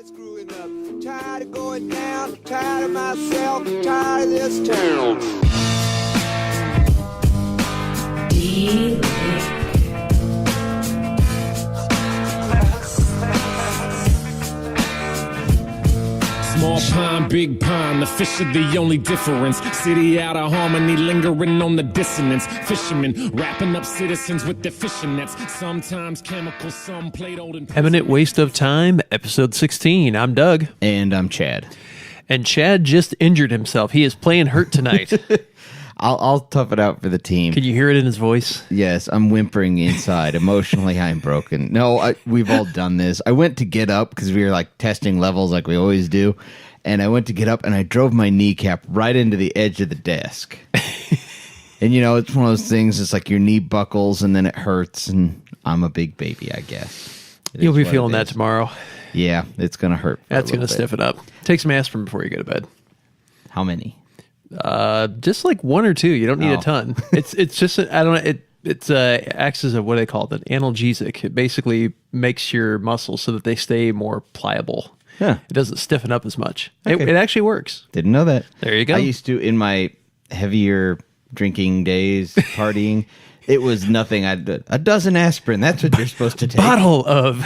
of screwing up, tired of going down, tired of myself, tired of this town. Small pond, big pond, the fish are the only difference. City out of harmony, lingering on the dissonance. Fishermen wrapping up citizens with their fishing nets. Sometimes chemicals, some played old and Eminent Waste of Time, episode 16. I'm Doug. And I'm Chad. And Chad just injured himself. He is playing hurt tonight. I'll tough it out for the team. Can you hear it in his voice? Yes, I'm whimpering inside. Emotionally, I'm broken. No, we've all done this. I went to get up because we were like testing levels like we always do. And I went to get up and I drove my kneecap right into the edge of the desk. And, you know, it's one of those things. It's like your knee buckles and then it hurts. And I'm a big baby, I guess. You'll be feeling that tomorrow. Yeah, it's going to hurt. That's going to stiff it up. Take some aspirin before you go to bed. How many? Just like one or two. You don't need a ton. It's just I don't know. It acts as a what they call it, an analgesic. It basically makes your muscles so that they stay more pliable. Huh. It doesn't stiffen up as much. Okay. It actually works. Didn't know that. There you go. I used to, in my heavier drinking days, partying, it was nothing. A dozen aspirin. That's what you're supposed to take. Bottle of.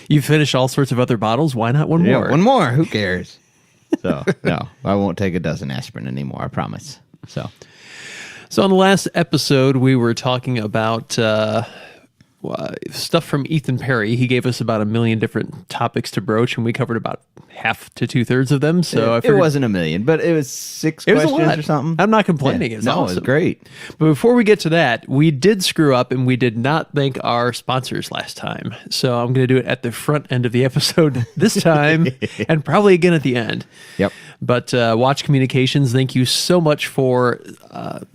You finish all sorts of other bottles. Why not one more? One more. Who cares? So, no, I won't take a dozen aspirin anymore. I promise. So on the last episode, we were talking about stuff from Ethan Perry. He gave us about 1 million different topics to broach, and we covered about half to 2/3 of them. So it wasn't 1 million, but it was 6 questions or something. I'm not complaining. Yeah. It's no, awesome. It was great. But before we get to that, we did screw up, and we did not thank our sponsors last time. So I'm going to do it at the front end of the episode this time, and probably again at the end. Yep. But Watch Communications, thank you so much for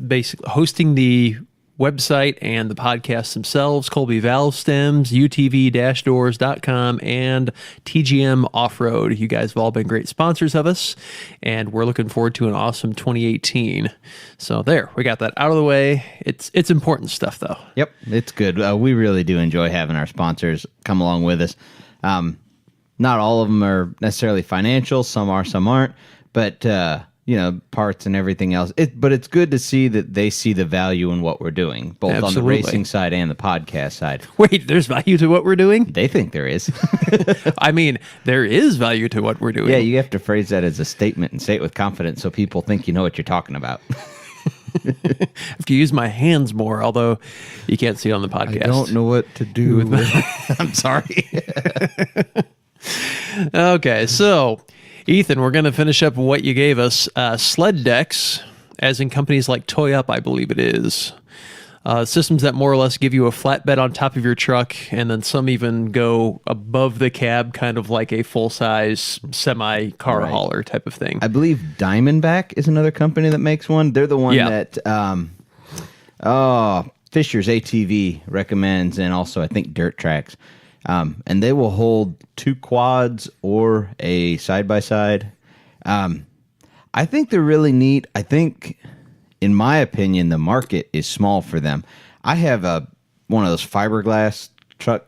basically hosting the website and the podcasts themselves. Colby Valve Stems, UTV-doors.com, and TGM Off-Road. You guys have all been great sponsors of us, and we're looking forward to an awesome 2018. So there, we got that out of the way. It's important stuff, though. Yep, it's good. We really do enjoy having our sponsors come along with us. Not all of them are necessarily financial. Some are, some aren't. But parts and everything else. But it's good to see that they see the value in what we're doing, both on the racing side and the podcast side. Wait, there's value to what we're doing? They think there is. I mean, there is value to what we're doing. Yeah, you have to phrase that as a statement and say it with confidence so people think you know what you're talking about. I have to use my hands more, although you can't see it on the podcast. I don't know what to do with I'm sorry. Okay, so Ethan, we're going to finish up what you gave us. Sled decks, as in companies like Toy Up, I believe it is. Systems that more or less give you a flatbed on top of your truck, and then some even go above the cab, kind of like a full-size semi-car hauler type of thing. I believe Diamondback is another company that makes one. They're the one that Fisher's ATV recommends, and also I think Dirt Tracks. And they will hold 2 quads or a side-by-side. I think they're really neat. I think, in my opinion, the market is small for them. I have one of those fiberglass truck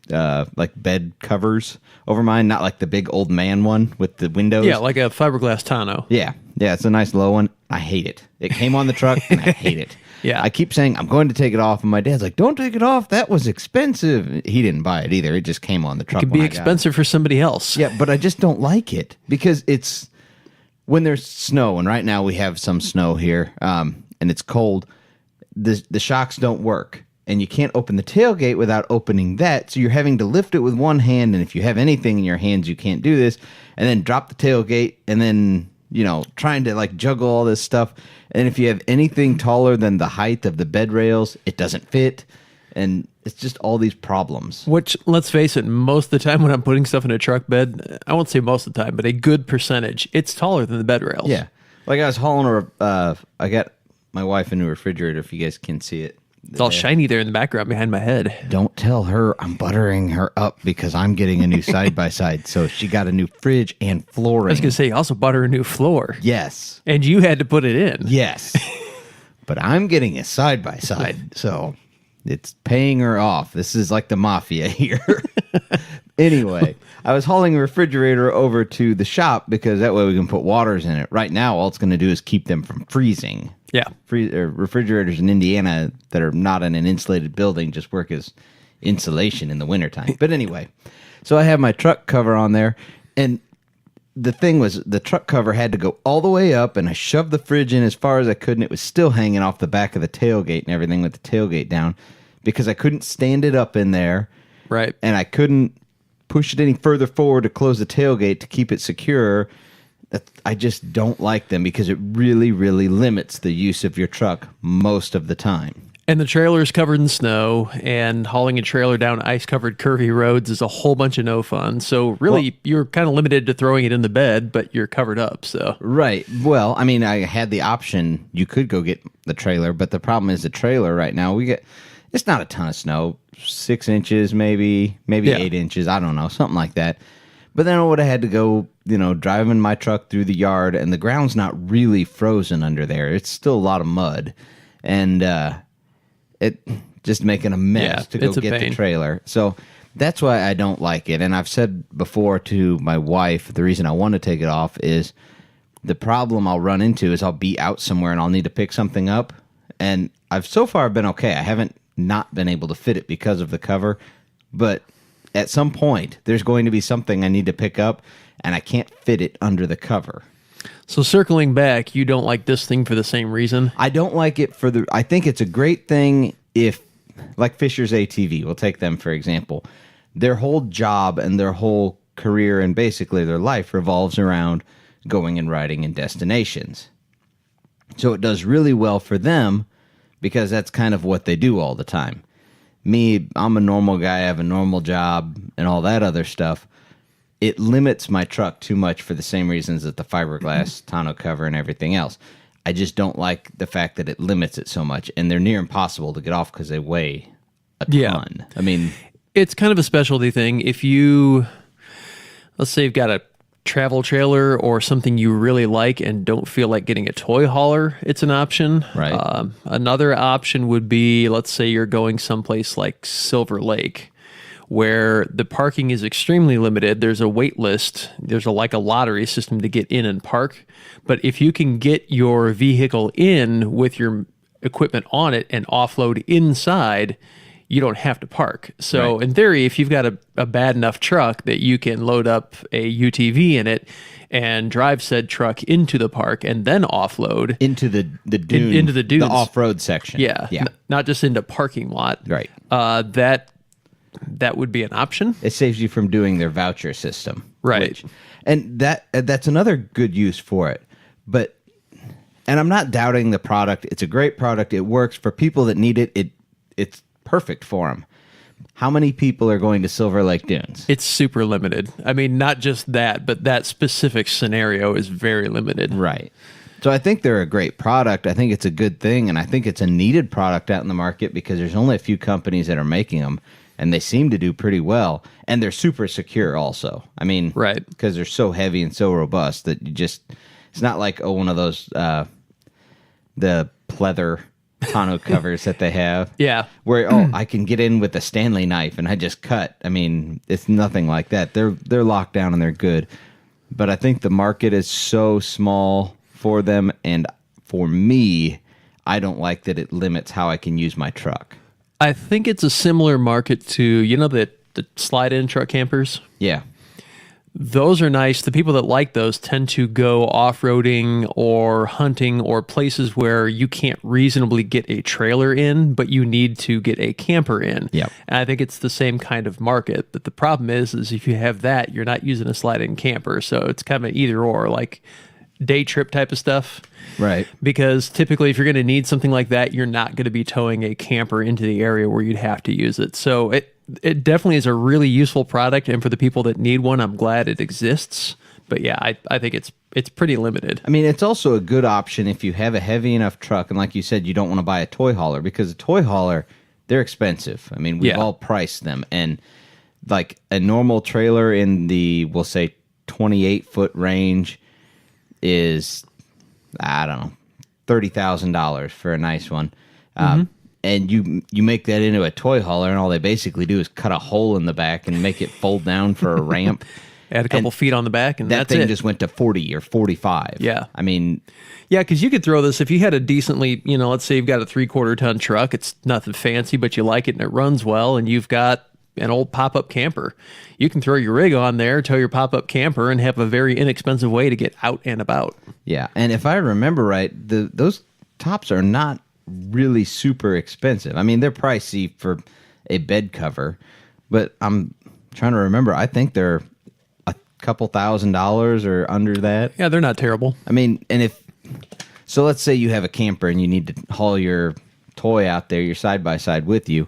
like bed covers over mine, not like the big old man one with the windows. Yeah, like a fiberglass tonneau. Yeah, it's a nice low one. I hate it. It came on the truck, and I hate it. Yeah. I keep saying, I'm going to take it off, and my dad's like, don't take it off. That was expensive. He didn't buy it either. It just came on the truck. It could be expensive for somebody else. Yeah, but I just don't like it because it's when there's snow, and right now we have some snow here, and it's cold, the shocks don't work, and you can't open the tailgate without opening that, so you're having to lift it with one hand, and if you have anything in your hands, you can't do this, and then drop the tailgate, and then trying to like juggle all this stuff. And if you have anything taller than the height of the bed rails, it doesn't fit. And it's just all these problems. Which, let's face it, most of the time when I'm putting stuff in a truck bed, I won't say most of the time, but a good percentage, it's taller than the bed rails. Yeah. Like I was hauling I got my wife a new refrigerator, if you guys can see it. It's all shiny there in the background behind my head. Don't tell her I'm buttering her up because I'm getting a new side-by-side. So she got a new fridge and flooring. I was going to say, you also bought her a new floor. Yes. And you had to put it in. Yes. But I'm getting a side-by-side. So it's paying her off. This is like the mafia here. Anyway. I was hauling a refrigerator over to the shop because that way we can put waters in it. Right now, all it's going to do is keep them from freezing. Yeah. Refrigerators in Indiana that are not in an insulated building just work as insulation in the wintertime. But anyway, so I have my truck cover on there, and the thing was the truck cover had to go all the way up, and I shoved the fridge in as far as I could, and it was still hanging off the back of the tailgate and everything with the tailgate down because I couldn't stand it up in there. Right. And I couldn't push it any further forward to close the tailgate to keep it secure. I just don't like them because it really, really limits the use of your truck most of the time. And the trailer is covered in snow, and hauling a trailer down ice-covered curvy roads is a whole bunch of no fun. So really, you're kind of limited to throwing it in the bed, but you're covered up. So Right. Well, I mean, I had the option. You could go get the trailer, but the problem is the trailer right now, it's not a ton of snow, 6 inches, maybe 8 inches. I don't know, something like that. But then I would have had to go, driving my truck through the yard, and the ground's not really frozen under there. It's still a lot of mud, and it just making a mess to go get the trailer. So that's why I don't like it. And I've said before to my wife, the reason I want to take it off is the problem I'll run into is I'll be out somewhere and I'll need to pick something up. And I've so far been okay. I haven't not been able to fit it because of the cover, but at some point, there's going to be something I need to pick up, and I can't fit it under the cover. So circling back, you don't like this thing for the same reason? I don't like it I think it's a great thing if, like Fisher's ATV, we'll take them for example. Their whole job and their whole career and basically their life revolves around going and riding in destinations. So it does really well for them because that's kind of what they do all the time. Me, I'm a normal guy, I have a normal job and all that other stuff. It limits my truck too much for the same reasons that the fiberglass tonneau cover and everything else. I just don't like the fact that it limits it so much, and they're near impossible to get off because they weigh a ton. I mean, it's kind of a specialty thing. If let's say you've got a travel trailer or something you really like and don't feel like getting a toy hauler, it's an option. Right. Another option would be, let's say you're going someplace like Silver Lake, where the parking is extremely limited. There's a wait list. There's like a lottery system to get in and park. But if you can get your vehicle in with your equipment on it and offload inside, you don't have to park. So in theory, if you've got a bad enough truck that you can load up a UTV in it and drive said truck into the park and then offload into the dune, into the dunes, the off-road section. Yeah. Not just into parking lot. Right. That would be an option. It saves you from doing their voucher system. Right. And that's another good use for it. And I'm not doubting the product. It's a great product. It works for people that need it. It's perfect for them. How many people are going to Silver Lake Dunes? It's super limited. I mean, not just that, but that specific scenario is very limited. Right. So I think they're a great product. I think it's a good thing, and I think it's a needed product out in the market because there's only a few companies that are making them, and they seem to do pretty well. And they're super secure also. I mean, right, because they're so heavy and so robust that it's not like, one of those, the pleather tonneau covers that they have. Yeah. Where, I can get in with a Stanley knife and I just cut. I mean, it's nothing like that. They're locked down and they're good. But I think the market is so small for them, and for me, I don't like that it limits how I can use my truck. I think it's a similar market to, the slide-in truck campers? Yeah. Those are nice. The people that like those tend to go off-roading or hunting or places where you can't reasonably get a trailer in, but you need to get a camper in. Yep. And I think it's the same kind of market. But the problem is if you have that, you're not using a slide-in camper. So it's kind of an either-or, like day trip type of stuff. Right. Because typically if you're going to need something like that, you're not going to be towing a camper into the area where you'd have to use it. So it definitely is a really useful product, and for the people that need one, I'm glad it exists. But yeah, I think it's pretty limited. I mean, it's also a good option if you have a heavy enough truck, and like you said, you don't want to buy a toy hauler, because a toy hauler, they're expensive. I mean, we've all priced them, and like a normal trailer in the, we'll say, 28-foot range is, I don't know, $30,000 for a nice one. and you make that into a toy hauler, and all they basically do is cut a hole in the back and make it fold down for a ramp. Add a couple feet on the back, and that that's thing it. just went to 40 or 45. Yeah. I mean, Yeah, because you could throw this if you had a decently, let's say you've got a 3/4 ton truck. It's nothing fancy, but you like it and it runs well, and you've got an old pop-up camper. You can throw your rig on there, tow your pop-up camper, and have a very inexpensive way to get out and about. yeah. And if I remember right, those tops are not really super expensive. I mean, they're pricey for a bed cover, but I'm trying to remember. I think they're couple $1,000s or under that. Yeah, they're not terrible. I mean, so let's say you have a camper and you need to haul your toy out there, your side-by-side with you.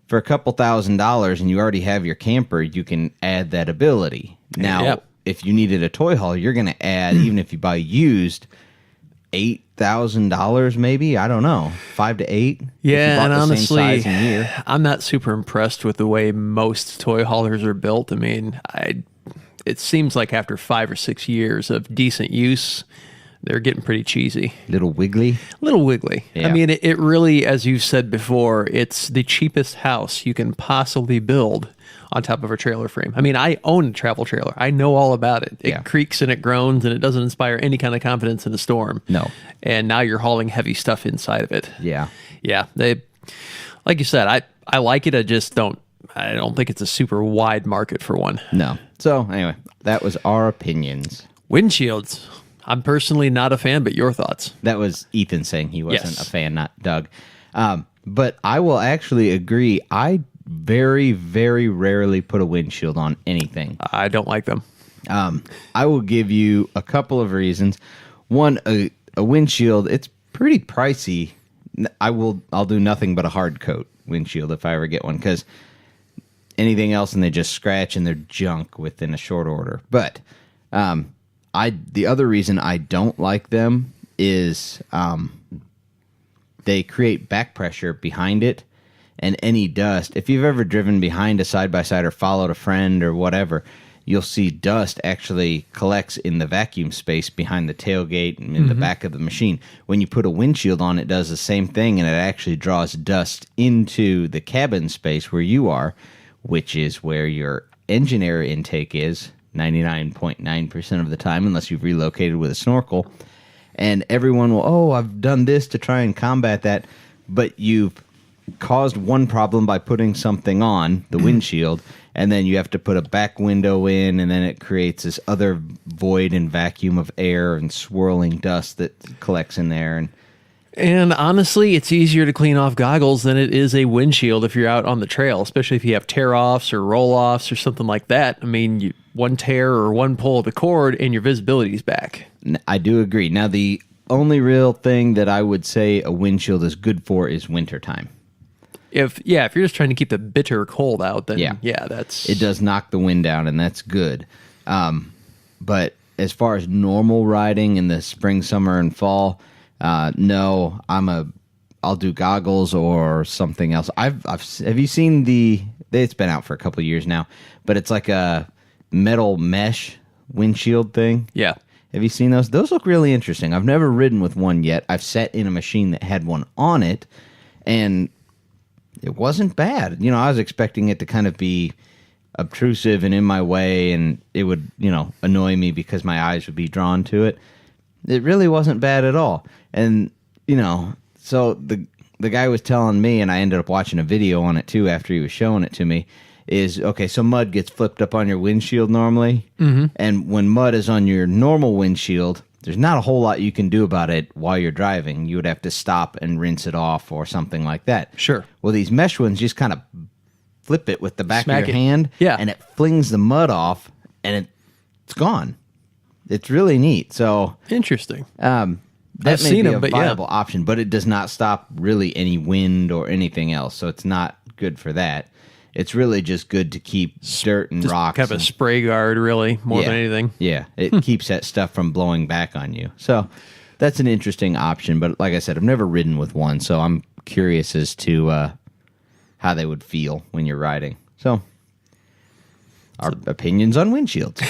For a couple $1,000s and you already have your camper, you can add that ability. Now, if you needed a toy haul, you're going to add, even if you buy used, $8,000 maybe. I don't know, 5 to 8. Yeah, and honestly, same size and year. I'm not super impressed with the way most toy haulers are built. I mean, it seems like after 5 or 6 years of decent use, they're getting pretty cheesy. Little wiggly. Yeah. I mean, it really, as you've said before, it's the cheapest house you can possibly build on top of a trailer frame. I mean, I own a travel trailer. I know all about it. It creaks and it groans, and it doesn't inspire any kind of confidence in a storm. No. And now you're hauling heavy stuff inside of it. Yeah. Yeah. Like you said, I like it. I don't think it's a super wide market for one. No. So anyway, that was our opinions. Windshields. I'm personally not a fan, but your thoughts? That was Ethan saying he wasn't a fan, not Doug. But I will actually agree. I very, very rarely put a windshield on anything. I don't like them. I will give you a couple of reasons. One, a windshield, it's pretty pricey. I'll do nothing but a hard coat windshield if I ever get one, because anything else and they just scratch and they're junk within a short order. But the other reason I don't like them is they create back pressure behind it, and any dust. If you've ever driven behind a side-by-side or followed a friend or whatever, you'll see dust actually collects in the vacuum space behind the tailgate and in the back of the machine. When you put a windshield on, it does the same thing, and it actually draws dust into the cabin space where you are, which is where your engine air intake is 99.9% of the time, unless you've relocated with a snorkel. And everyone will, I've done this to try and combat that, but you've caused one problem by putting something on, the windshield, and then you have to put a back window in, and then it creates this other void and vacuum of air and swirling dust that collects in there. And honestly, it's easier to clean off goggles than it is a windshield if you're out on the trail, especially if you have tear-offs or roll-offs or something like that. I mean, one tear or one pull of the cord and your visibility is back. I do agree. Now, the only real thing that I would say a windshield is good for is wintertime. If you're just trying to keep the bitter cold out, then that's... It does knock the wind down, and that's good. But as far as normal riding in the spring, summer, and fall, no, I'll do goggles or something else. Have you seen it's been out for a couple of years now, but it's like a metal mesh windshield thing. Yeah. Have you seen those? Those look really interesting. I've never ridden with one yet. I've sat in a machine that had one on it, and it wasn't bad. I was expecting it to kind of be obtrusive and in my way, and it would, annoy me because my eyes would be drawn to it. It really wasn't bad at all. And, so the guy was telling me, and I ended up watching a video on it too after he was showing it to me, is, okay, so mud gets flipped up on your windshield normally, and when mud is on your normal windshield, there's not a whole lot you can do about it while you're driving. You would have to stop and rinse it off or something like that. Sure. Well, these mesh ones just kind of flip it with the back of your hand, and it flings the mud off, and it's gone. It's really neat. So interesting. That I've may seen be them, a but viable option, but it does not stop really any wind or anything else. So it's not good for that. It's really just good to keep dirt and rocks. Kind of a spray guard, really, more than anything. Yeah, it keeps that stuff from blowing back on you. So that's an interesting option. But like I said, I've never ridden with one, so I'm curious as to how they would feel when you're riding. So our opinions on windshields.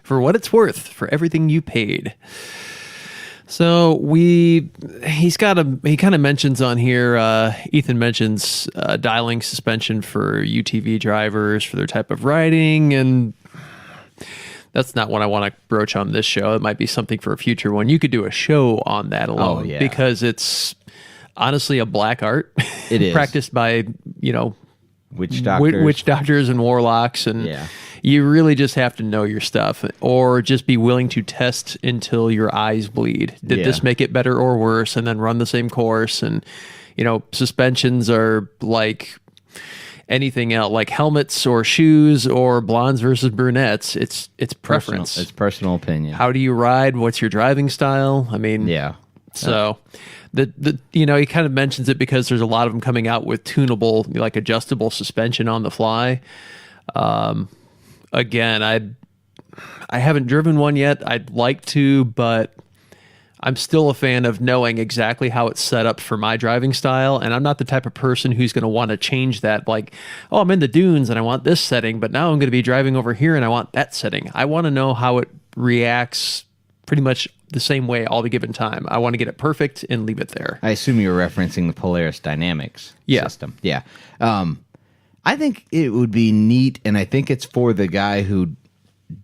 For what it's worth, for everything you paid. So he kind of mentions on here, Ethan mentions dialing suspension for UTV drivers for their type of riding, and that's not what I want to broach on this show. It might be something for a future one. You could do a show on that alone. Oh, yeah. Because it's honestly a black art. It is. Practiced by, Witch doctors. witch doctors and warlocks, and Yeah. you really just have to know your stuff, or just be willing to test until your eyes bleed. Did this make it better or worse? And then run the same course. And suspensions are like anything else, like helmets or shoes or blondes versus brunettes. It's preference. It's personal opinion. How do you ride? What's your driving style? I mean, Yeah. So he kind of mentions it because there's a lot of them coming out with tunable, like adjustable suspension on the fly. Again, I haven't driven one yet. I'd like to, but I'm still a fan of knowing exactly how it's set up for my driving style. And I'm not the type of person who's going to want to change that. Like, oh, I'm in the dunes and I want this setting, but now I'm going to be driving over here and I want that setting. I want to know how it reacts pretty much the same way all the given time. I want to get it perfect and leave it there. I assume you're referencing the Polaris Dynamics system. Yeah. I think it would be neat, and I think it's for the guy who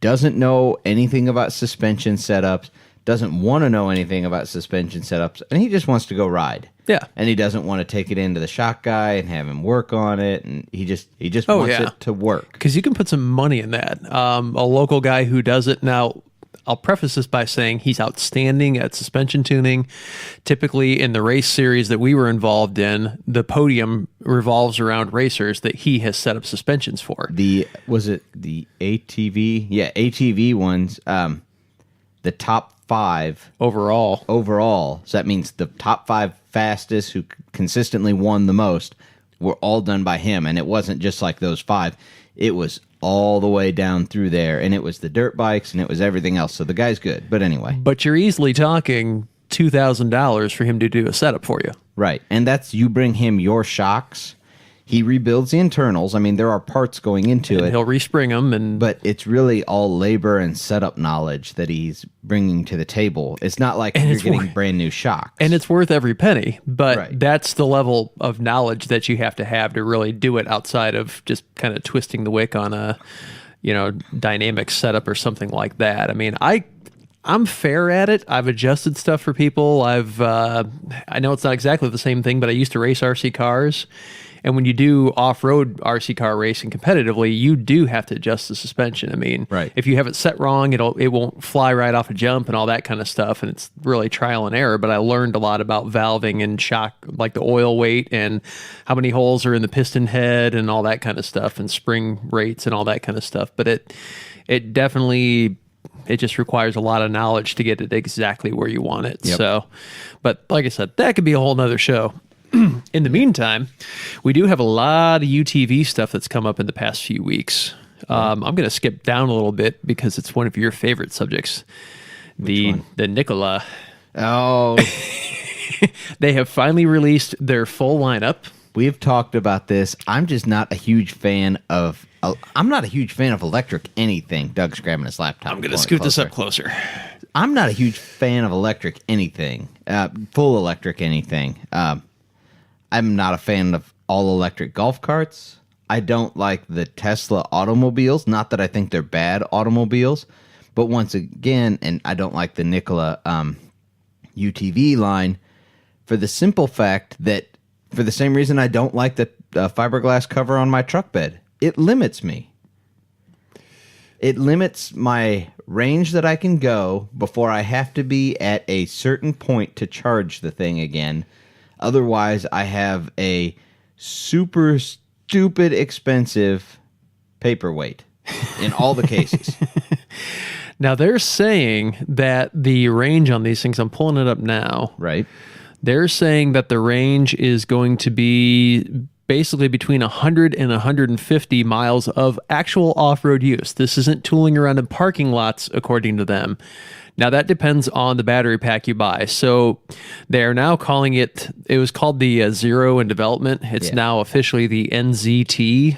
doesn't know anything about suspension setups, doesn't want to know anything about suspension setups, and he just wants to go ride. Yeah. And he doesn't want to take it into the shock guy and have him work on it, and he just wants it to work. Because you can put some money in that. A local guy who does it now. I'll preface this by saying he's outstanding at suspension tuning. Typically in the race series that we were involved in, the podium revolves around racers that he has set up suspensions for. Was it the ATV? Yeah, ATV ones. The top 5 overall. So that means the top 5 fastest who consistently won the most were all done by him. And it wasn't just like those 5. It was all the way down through there, and it was the dirt bikes, and it was everything else. So the guy's good. But anyway. But you're easily talking $2,000 for him to do a setup for you. Right. And that's, you bring him your shocks. He rebuilds the internals. I mean, there are parts going into it. He'll respring them. But it's really all labor and setup knowledge that he's bringing to the table. It's not like you're getting brand new shocks. And it's worth every penny. But that's the level of knowledge that you have to really do it outside of just kind of twisting the wick on a, dynamic setup or something like that. I mean, I'm fair at it. I've adjusted stuff for people. I know it's not exactly the same thing, but I used to race RC cars. And when you do off-road RC car racing competitively, you do have to adjust the suspension. I mean, if you have it set wrong, it won't fly right off a jump and all that kind of stuff. And it's really trial and error. But I learned a lot about valving and shock, like the oil weight and how many holes are in the piston head and all that kind of stuff, and spring rates and all that kind of stuff. But it definitely, it just requires a lot of knowledge to get it exactly where you want it. Yep. So, but like I said, that could be a whole nother show. In the meantime, we do have a lot of UTV stuff that's come up in the past few weeks. I'm going to skip down a little bit because it's one of your favorite subjects. The Nikola. Oh. They have finally released their full lineup. We've talked about this. I'm just not a huge fan of electric anything. Doug's grabbing his laptop. I'm going to scoot this up closer. I'm not a huge fan of electric anything. Full electric anything. I'm not a fan of all-electric golf carts. I don't like the Tesla automobiles. Not that I think they're bad automobiles, but once again, and I don't like the Nikola UTV line for the simple fact that, for the same reason I don't like the fiberglass cover on my truck bed. It limits me. It limits my range that I can go before I have to be at a certain point to charge the thing again. Otherwise, I have a super stupid expensive paperweight in all the cases. Now, they're saying that the range on these things, I'm pulling it up now. Right. They're saying that the range is going to be basically between 100 and 150 miles of actual off-road use. This isn't tooling around in parking lots, according to them. Now, that depends on the battery pack you buy. So they are now calling it was called the Zero in development. It's now officially the NZT.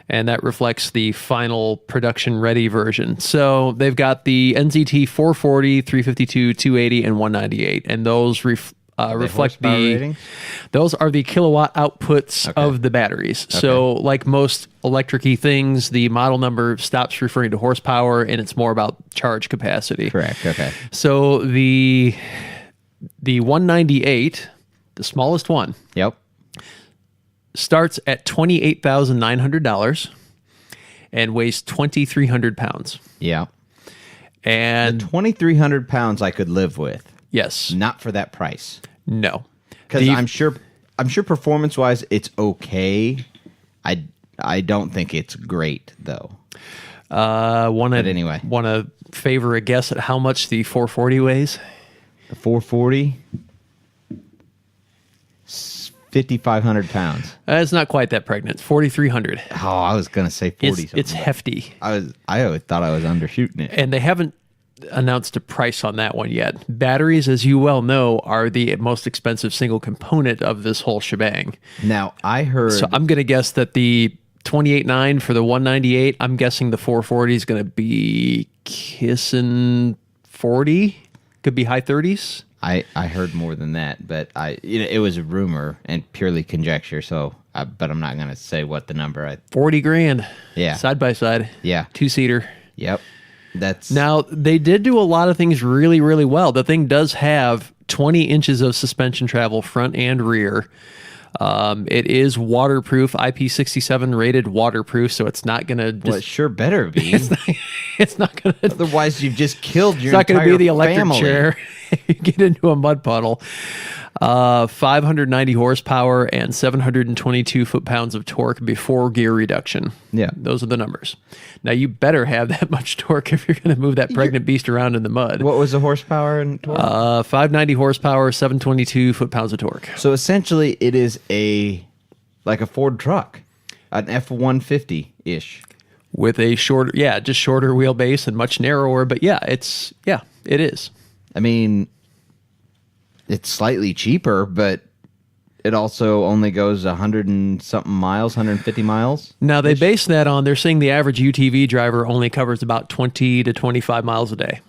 and that reflects the final production-ready version. So they've got the NZT 440, 352, 280, and 198, and those reflect horsepower rating? Those are the kilowatt outputs of the batteries. So like most electric-y things, the model number stops referring to horsepower, and it's more about charge capacity. Correct. Okay. So the 198, the smallest one, Yep. starts at $28,900 and weighs 2,300 pounds. Yeah. And 2,300 pounds I could live with. yes, Not for that price. no. Because I'm sure performance-wise it's okay. I don't think it's great though. Anyway, want to favor a guess at how much the 440 weighs? The 440, 5,500 pounds. It's not quite that pregnant. It's 4,300. Oh, I was gonna say 40. It's hefty, I always thought I was undershooting it. and they haven't announced a price on that one yet. Batteries, as you well know, are the most expensive single component of this whole shebang. Now I heard. So I'm going to guess that the 28.9 for the 198, I'm guessing the 440 is going to be kissing 40. Could be high 30s. I heard more than that, but it was a rumor and purely conjecture. So, but I'm not going to say what the number. 40 grand. Yeah. Side by side. Yeah. 2-seater. Yep. That's Now, they did do a lot of things really, really well. The thing does have 20 inches of suspension travel front and rear. It is waterproof, IP67 rated waterproof, so it's not going to... Well, it sure better be. It's not going to... Otherwise, you've just killed your It's not going to be the electric family. chair. You get into a mud puddle. 590 horsepower and 722 foot-pounds of torque before gear reduction. Yeah. Those are the numbers. Now, you better have that much torque if you're going to move that pregnant beast around in the mud. What was the horsepower and torque? 590 horsepower, 722 foot-pounds of torque. So essentially, it is like a Ford truck, an F-150-ish. With a shorter, just shorter wheelbase and much narrower. But it is. I mean, it's slightly cheaper, but it also only goes 100 and something miles, 150 miles. Now, they base that on, they're saying the average UTV driver only covers about 20 to 25 miles a day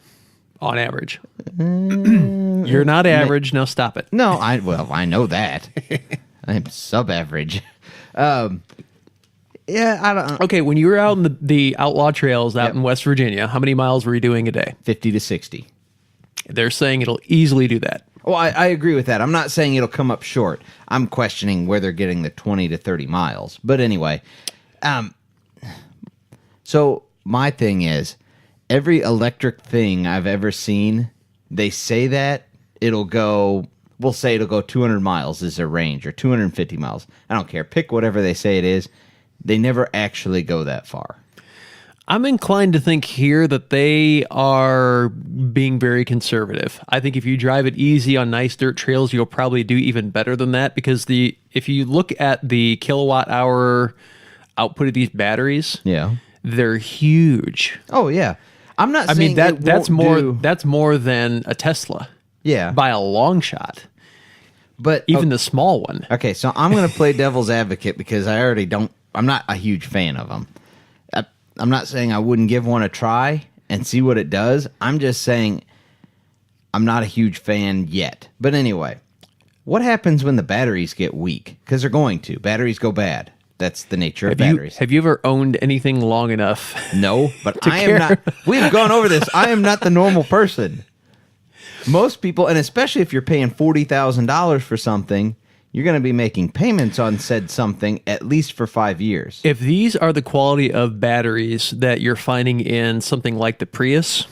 on average. You're not average. Now stop it. No, I know that. I'm sub-average. I don't. Okay, when you were out in the outlaw trails out in West Virginia, how many miles were you doing a day? 50 to 60. They're saying it'll easily do that. Well, I agree with that. I'm not saying it'll come up short. I'm questioning where they're getting the 20 to 30 miles. But anyway, so my thing is, every electric thing I've ever seen, they say that we'll say it'll go 200 miles is their range, or 250 miles. I don't care. Pick whatever they say it is. They never actually go that far. I'm inclined to think here that they are being very conservative. I think if you drive it easy on nice dirt trails, you'll probably do even better than that, because if you look at the kilowatt hour output of these batteries, they're huge. Oh yeah, I'm not. I mean saying that's more than a Tesla. Yeah, by a long shot. But even the small one. Okay, so I'm going to play devil's advocate because I'm not a huge fan of them. I'm not saying I wouldn't give one a try and see what it does. I'm just saying I'm not a huge fan yet. But anyway, what happens when the batteries get weak? Because they're going to. Batteries go bad. That's the nature of batteries. Have you ever owned anything long enough? No, but I am not. We've gone over this. I am not the normal person. Most people, and especially if you're paying $40,000 for something, you're going to be making payments on said something at least for 5 years. If these are the quality of batteries that you're finding in something like the Prius,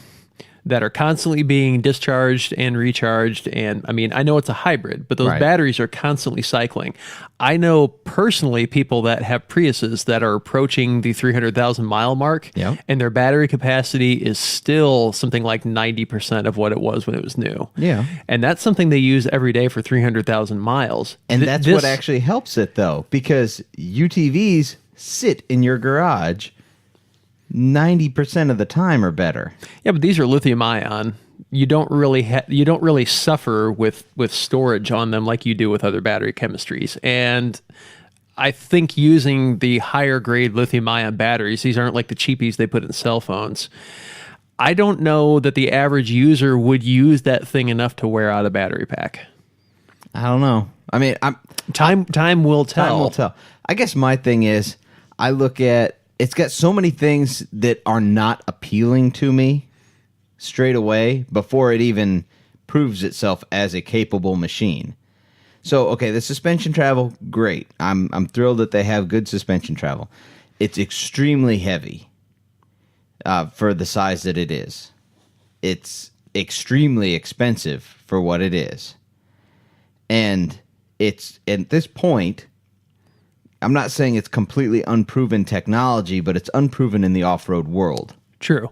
that are constantly being discharged and recharged, and I mean, I know it's a hybrid, but those batteries are constantly cycling. I know personally people that have Priuses that are approaching the 300,000 mile mark, and their battery capacity is still something like 90% of what it was when it was new. Yeah. And that's something they use every day for 300,000 miles. And that's what actually helps it, though, because UTVs sit in your garage 90% of the time or better. Yeah, but these are lithium ion. You don't really suffer with storage on them like you do with other battery chemistries. And I think using the higher grade lithium ion batteries, these aren't like the cheapies they put in cell phones. I don't know that the average user would use that thing enough to wear out a battery pack. I don't know. I mean, Time will tell. time will tell. I guess my thing is, I look at it's got so many things that are not appealing to me straight away before it even proves itself as a capable machine. So, okay, the suspension travel, great. I'm thrilled that they have good suspension travel. It's extremely heavy for the size that it is. It's extremely expensive for what it is. And it's, at this point, I'm not saying it's completely unproven technology, but it's unproven in the off-road world. True.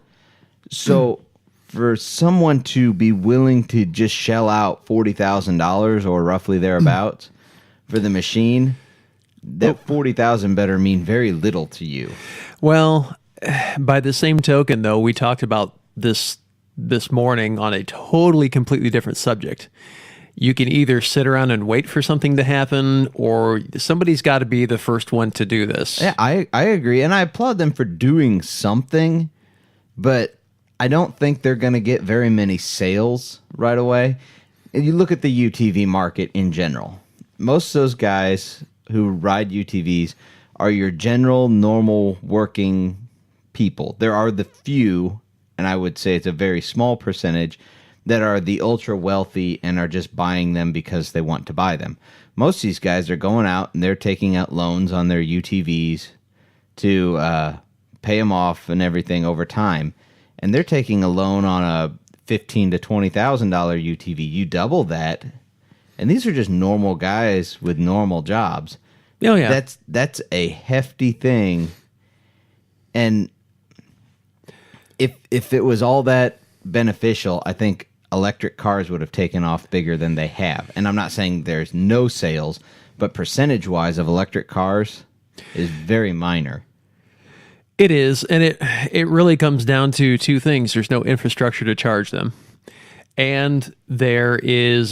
So for someone to be willing to just shell out $40,000 or roughly thereabouts for the machine, that $40,000 better mean very little to you. Well, by the same token, though, we talked about this morning on a totally, completely different subject. You can either sit around and wait for something to happen, or somebody's got to be the first one to do this. Yeah, I agree, and I applaud them for doing something, but I don't think they're going to get very many sales right away. And you look at the UTV market in general. Most of those guys who ride UTVs are your general, normal, working people. There are the few, and I would say it's a very small percentage, that are the ultra wealthy and are just buying them because they want to buy them. Most of these guys are going out and they're taking out loans on their UTVs to pay them off and everything over time. And they're taking a loan on a $15,000 to $20,000 UTV. You double that, and these are just normal guys with normal jobs. Oh, yeah. That's a hefty thing. And if it was all that beneficial, I think electric cars would have taken off bigger than they have. And I'm not saying there's no sales, but percentage-wise of electric cars is very minor. It is, and it really comes down to two things. There's no infrastructure to charge them, and there is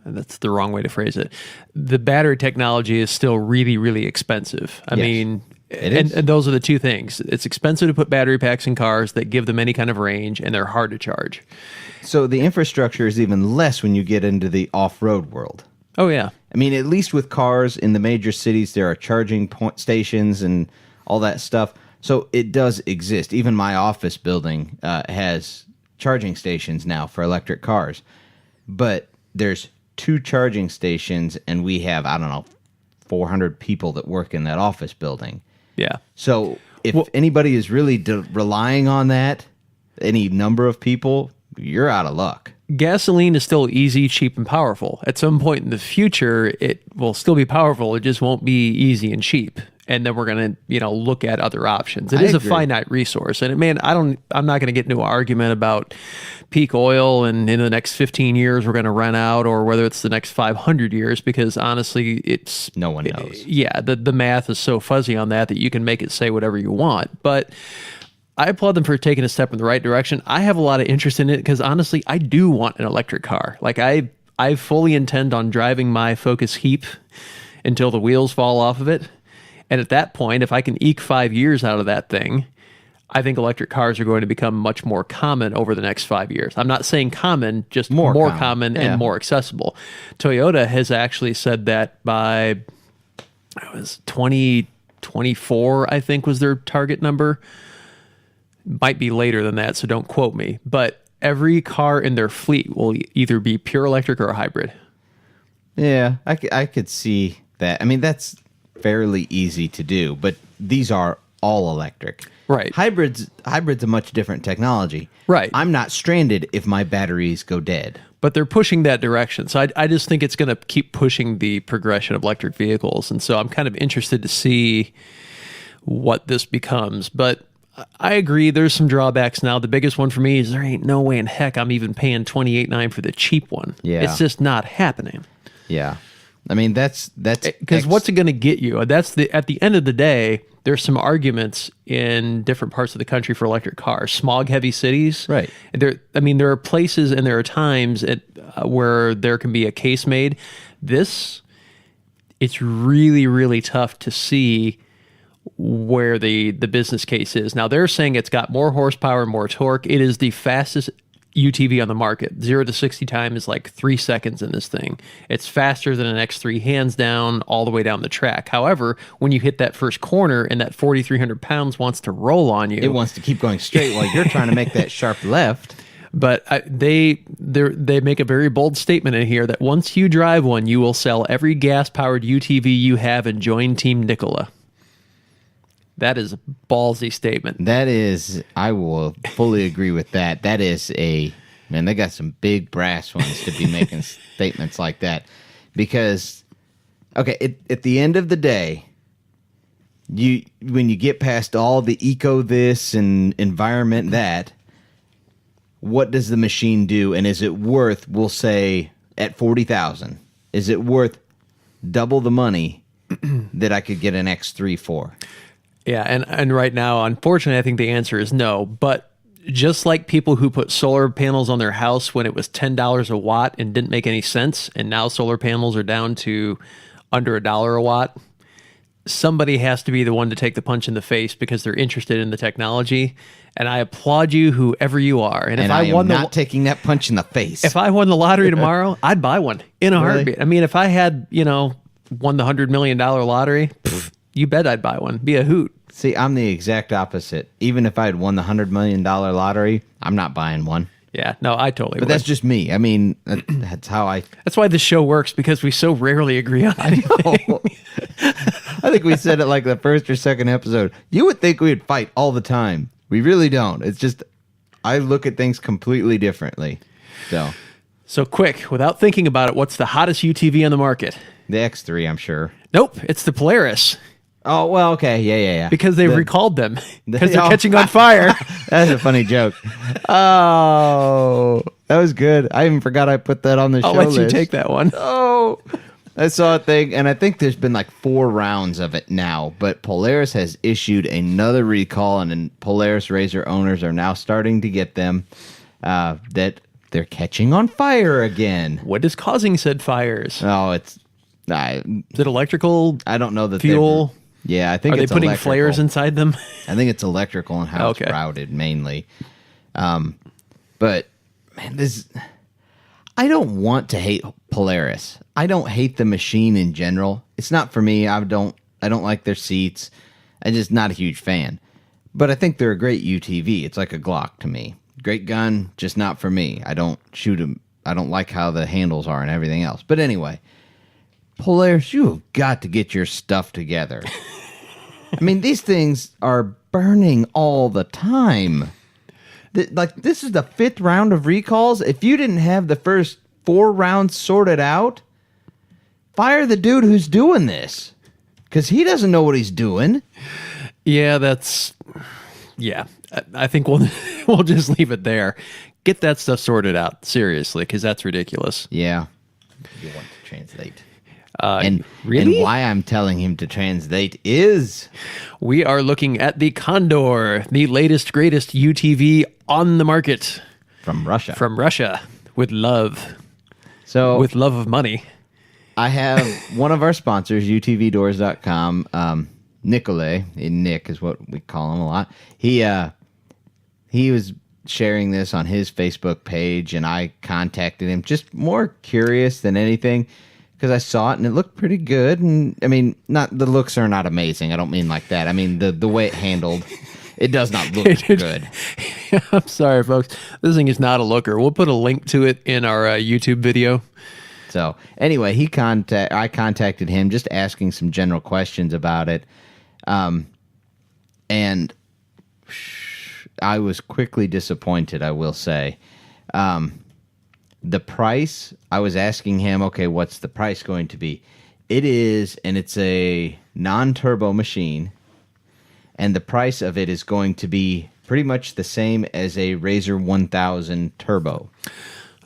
that's the wrong way to phrase it. The battery technology is still really, really expensive. I mean, and those are the two things. It's expensive to put battery packs in cars that give them any kind of range, and they're hard to charge. So the infrastructure is even less when you get into the off-road world. Oh, yeah. I mean, at least with cars in the major cities, there are charging point stations and all that stuff. So it does exist. Even my office building has charging stations now for electric cars. But there's 2 charging stations, and we have, 400 people that work in that office building. Yeah. So if anybody is really relying on that, any number of people, you're out of luck. Gasoline is still easy, cheap, and powerful. At some point in the future, it will still be powerful. It just won't be easy and cheap. And then we're going to, look at other options. It is a finite resource. And man, I'm not going to get into an argument about peak oil and in the next 15 years we're going to run out, or whether it's the next 500 years, because honestly, no one knows. The math is so fuzzy on that you can make it say whatever you want. But I applaud them for taking a step in the right direction. I have a lot of interest in it because honestly, I do want an electric car. Like I fully intend on driving my Focus Heap until the wheels fall off of it. And at that point, if I can eke 5 years out of that thing, I think electric cars are going to become much more common over the next 5 years. I'm not saying common, just more common and more accessible. Toyota has actually said that by 2024, I think was their target number. Might be later than that, so don't quote me. But every car in their fleet will either be pure electric or a hybrid. Yeah, I could see that. I mean, that's fairly easy to do, but these are all electric. Right. Hybrid's a much different technology. Right. I'm not stranded if my batteries go dead. But they're pushing that direction. So I just think it's going to keep pushing the progression of electric vehicles. And so I'm kind of interested to see what this becomes. But I agree, there's some drawbacks now. The biggest one for me is there ain't no way in heck I'm even paying $28,900 for the cheap one. Yeah. It's just not happening. Yeah. I mean, that's because what's it going to get you? At the end of the day, there's some arguments in different parts of the country for electric cars. Smog-heavy cities, right? There are places and there are times where there can be a case made. This it's really, really tough to see where the business case is. Now, they're saying it's got more horsepower, more torque. It is the fastest UTV on the market. 0 to 60 time is like 3 seconds in this thing. It's faster than an X3 hands down all the way down the track. However, when you hit that first corner and that 4,300 pounds wants to roll on you, It wants to keep going straight while you're trying to make that sharp left. But they make a very bold statement in here that once you drive one, you will sell every gas-powered UTV you have and join Team Nikola. That is a ballsy statement. That is, I will fully agree with that. That is man, they got some big brass ones to be making statements like that. Because, okay, at the end of the day, when you get past all the eco this and environment that, what does the machine do? And is it worth, we'll say, at $40,000, is it worth double the money that I could get an X3 for? Yeah, and right now, unfortunately, I think the answer is no. But just like people who put solar panels on their house when it was $10 a watt and didn't make any sense, and now solar panels are down to under $1 a watt, somebody has to be the one to take the punch in the face because they're interested in the technology. And I applaud you, whoever you are. And if I am won not taking that punch in the face. If I won the lottery tomorrow, I'd buy one in a heartbeat. I mean, if I had, won the $100 million lottery, you bet I'd buy one. Be a hoot. See, I'm the exact opposite. Even if I had won the $100 million lottery, I'm not buying one. Yeah, no, I totally But would. that's just me. I mean, that's how I... That's why this show works, because we so rarely agree on anything. I think we said it like the first or second episode. You would think we'd fight all the time. We really don't. It's just, I look at things completely differently. So quick, without thinking about it, what's the hottest UTV on the market? The X3, I'm sure. Nope, it's the Polaris. Oh, well, okay. Yeah. Because they've recalled them. Because they're catching on fire. That's a funny joke. Oh, that was good. I even forgot I put that on the show I'll let list. you take that one. Oh, I saw a thing, and I think there's been like 4 rounds of it now, but Polaris has issued another recall, and Polaris RZR owners are now starting to get them, that they're catching on fire again. What is causing said fires? Oh, it's... Is it electrical? I don't know that fuel? Yeah, I think Are it's they putting electrical. flares inside them? I think it's electrical and how Okay. it's routed mainly. But man, I don't want to hate Polaris. I don't hate the machine in general. It's not for me. I don't like their seats. I'm just not a huge fan. But I think they're a great UTV. It's like a Glock to me. Great gun, just not for me. I don't shoot them. I don't like how the handles are and everything else. But anyway, Polaris, you have got to get your stuff together. I mean, these things are burning all the time. This is the 5th round of recalls. If you didn't have the first 4 rounds sorted out, fire the dude who's doing this. Because he doesn't know what he's doing. Yeah, I think we'll just leave it there. Get that stuff sorted out, seriously, because that's ridiculous. Yeah. You want to translate. Really? And why I'm telling him to translate is... We are looking at the Condor, the latest, greatest UTV on the market. From Russia. From Russia, with love. So With love of money. I have one of our sponsors, UTVdoors.com, Nikolay, Nick is what we call him a lot. He was sharing this on his Facebook page, and I contacted him, just more curious than anything, because I saw it and it looked pretty good. And I mean, the looks are not amazing. I don't mean like that. I mean the way it handled, it does not look good. I'm sorry, folks. This thing is not a looker. We'll put a link to it in our YouTube video. So anyway, I contacted him just asking some general questions about it. And I was quickly disappointed, I will say. The price, I was asking him, okay, what's the price going to be? It's a non-turbo machine, and the price of it is going to be pretty much the same as a RZR 1000 turbo.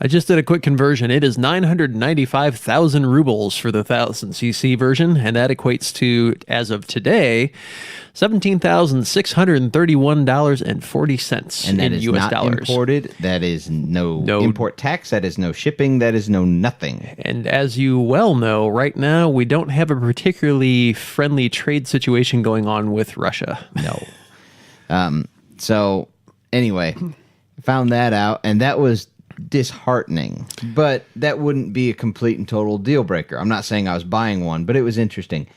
I just did a quick conversion. It is 995,000 rubles for the 1000cc version, and that equates to, as of today, $17,631.40 And that in is US not dollars. imported. That is no import tax. That is no shipping. That is no nothing. And as you well know, right now we don't have a particularly friendly trade situation going on with Russia. No. So anyway, found that out, and that was disheartening. But that wouldn't be a complete and total deal breaker. I'm not saying I was buying one, but it was interesting.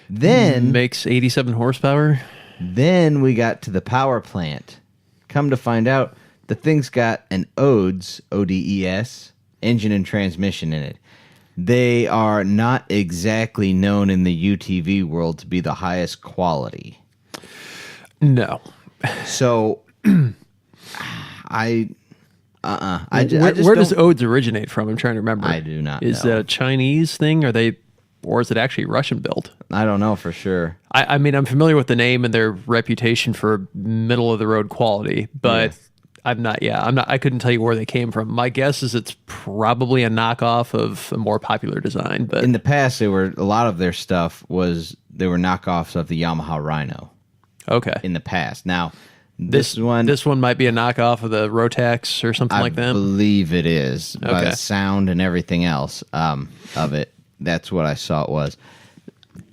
Then Makes 87 horsepower. Then we got to the power plant. Come to find out, the thing's got an ODES, O-D-E-S, engine and transmission in it. They are not exactly known in the UTV world to be the highest quality. No. So, I Where does ODES originate from? I'm trying to remember. I do not Is know. that a Chinese thing? Or is it actually Russian built? I don't know for sure. I mean, I'm familiar with the name and their reputation for middle of the road quality, but I couldn't tell you where they came from. My guess is it's probably a knockoff of a more popular design, but In the past, a lot of their stuff they were knockoffs of the Yamaha Rhino okay. in the past. Now, this one might be a knockoff of the Rotax or something like that. I believe it is by Okay. the sound and everything else of it. That's what I saw it was.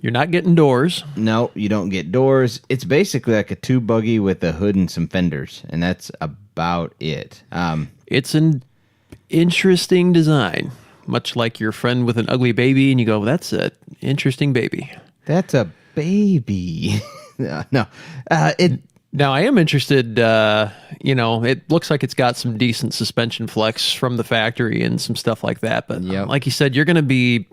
You're not getting doors. No, you don't get doors. It's basically like a tube buggy with a hood and some fenders, and that's about it. It's an interesting design, much like your friend with an ugly baby, and you go, "That's an interesting baby." That's a baby. No, it. Now, I am interested, it looks like it's got some decent suspension flex from the factory and some stuff like that. But Yep. like you said, you're going to be,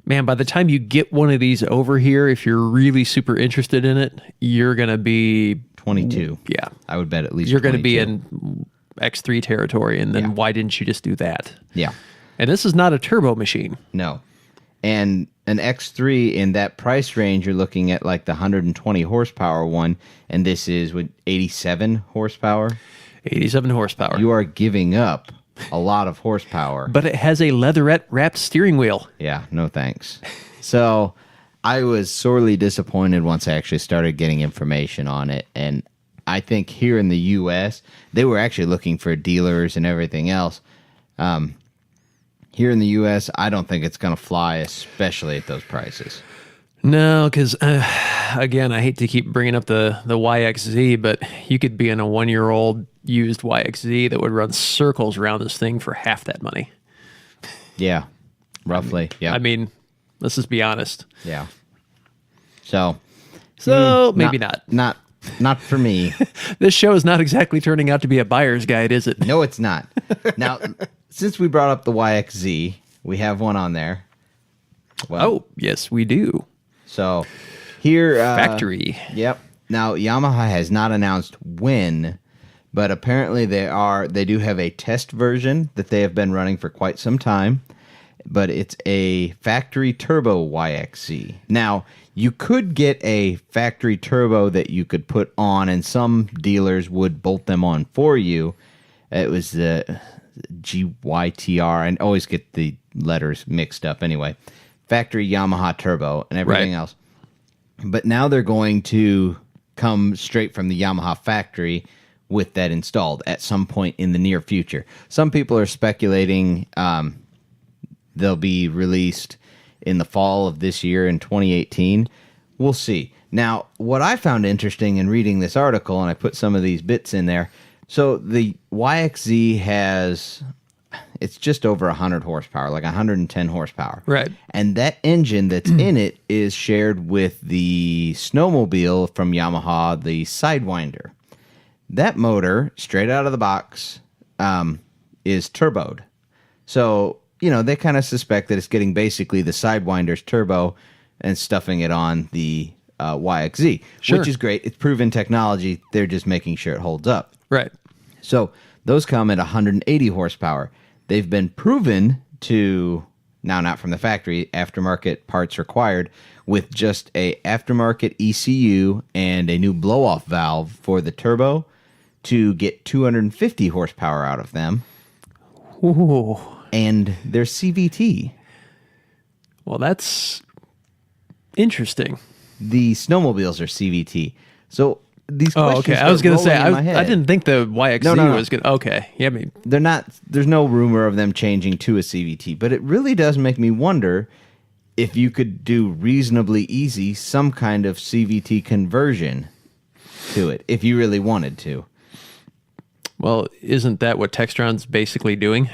man, by the time you get one of these over here, if you're really super interested in it, you're going to be 22. Yeah. I would bet at least You're going to be 22. in X3 territory. And then Yeah. why didn't you just do that? Yeah. And this is not a turbo machine. No. And an X3 in that price range, you're looking at like the 120 horsepower one, and this is with 87 horsepower. 87 horsepower. You are giving up a lot of horsepower. But it has a leatherette wrapped steering wheel. Yeah, no thanks. So I was sorely disappointed once I actually started getting information on it. And I think here in the U.S., they were actually looking for dealers and everything else. Here in the U.S., I don't think it's going to fly, especially at those prices. No, because again, I hate to keep bringing up the YXZ, but you could be in a 1-year-old used YXZ that would run circles around this thing for half that money. Yeah, roughly. Yeah. I mean, let's just be honest. yeah. So Maybe not. Not for me. This show is not exactly turning out to be a buyer's guide, is it? No, it's not. Now, since we brought up the YXZ, we have one on there. Well, Oh, yes, we do. so here, Factory. Yep. Now, Yamaha has not announced when, but apparently they do have a test version that they have been running for quite some time, but it's a factory turbo YXZ. Now, you could get a factory turbo that you could put on, and some dealers would bolt them on for you. It was the GYTR, and always get the letters mixed up anyway. Factory Yamaha turbo and everything Right. else. But now they're going to come straight from the Yamaha factory with that installed at some point in the near future. Some people are speculating they'll be released in the fall of this year in 2018. We'll see. Now, what I found interesting in reading this article, and I put some of these bits in there, so the YXZ has, it's just over 100 horsepower, like 110 horsepower. Right. And that engine that's in it is shared with the snowmobile from Yamaha, the Sidewinder. That motor, straight out of the box, is turboed. So, they kind of suspect that it's getting basically the Sidewinder's turbo and stuffing it on the YXZ, Sure. which is great. It's proven technology. They're just making sure it holds up. Right. So those come at 180 horsepower. They've been proven to, now not from the factory, aftermarket parts required, with just a aftermarket ECU and a new blow-off valve for the turbo to get 250 horsepower out of them. Ooh. And they're CVT. Well, that's interesting. The snowmobiles are CVT. So these Oh, questions okay. I was going to say, in my head. I didn't think the YXZ No. was going to. Okay. Yeah, I mean, They're not. There's no rumor of them changing to a CVT, but it really does make me wonder if you could do reasonably easy some kind of CVT conversion to it, if you really wanted to. well, isn't that what Textron's basically doing?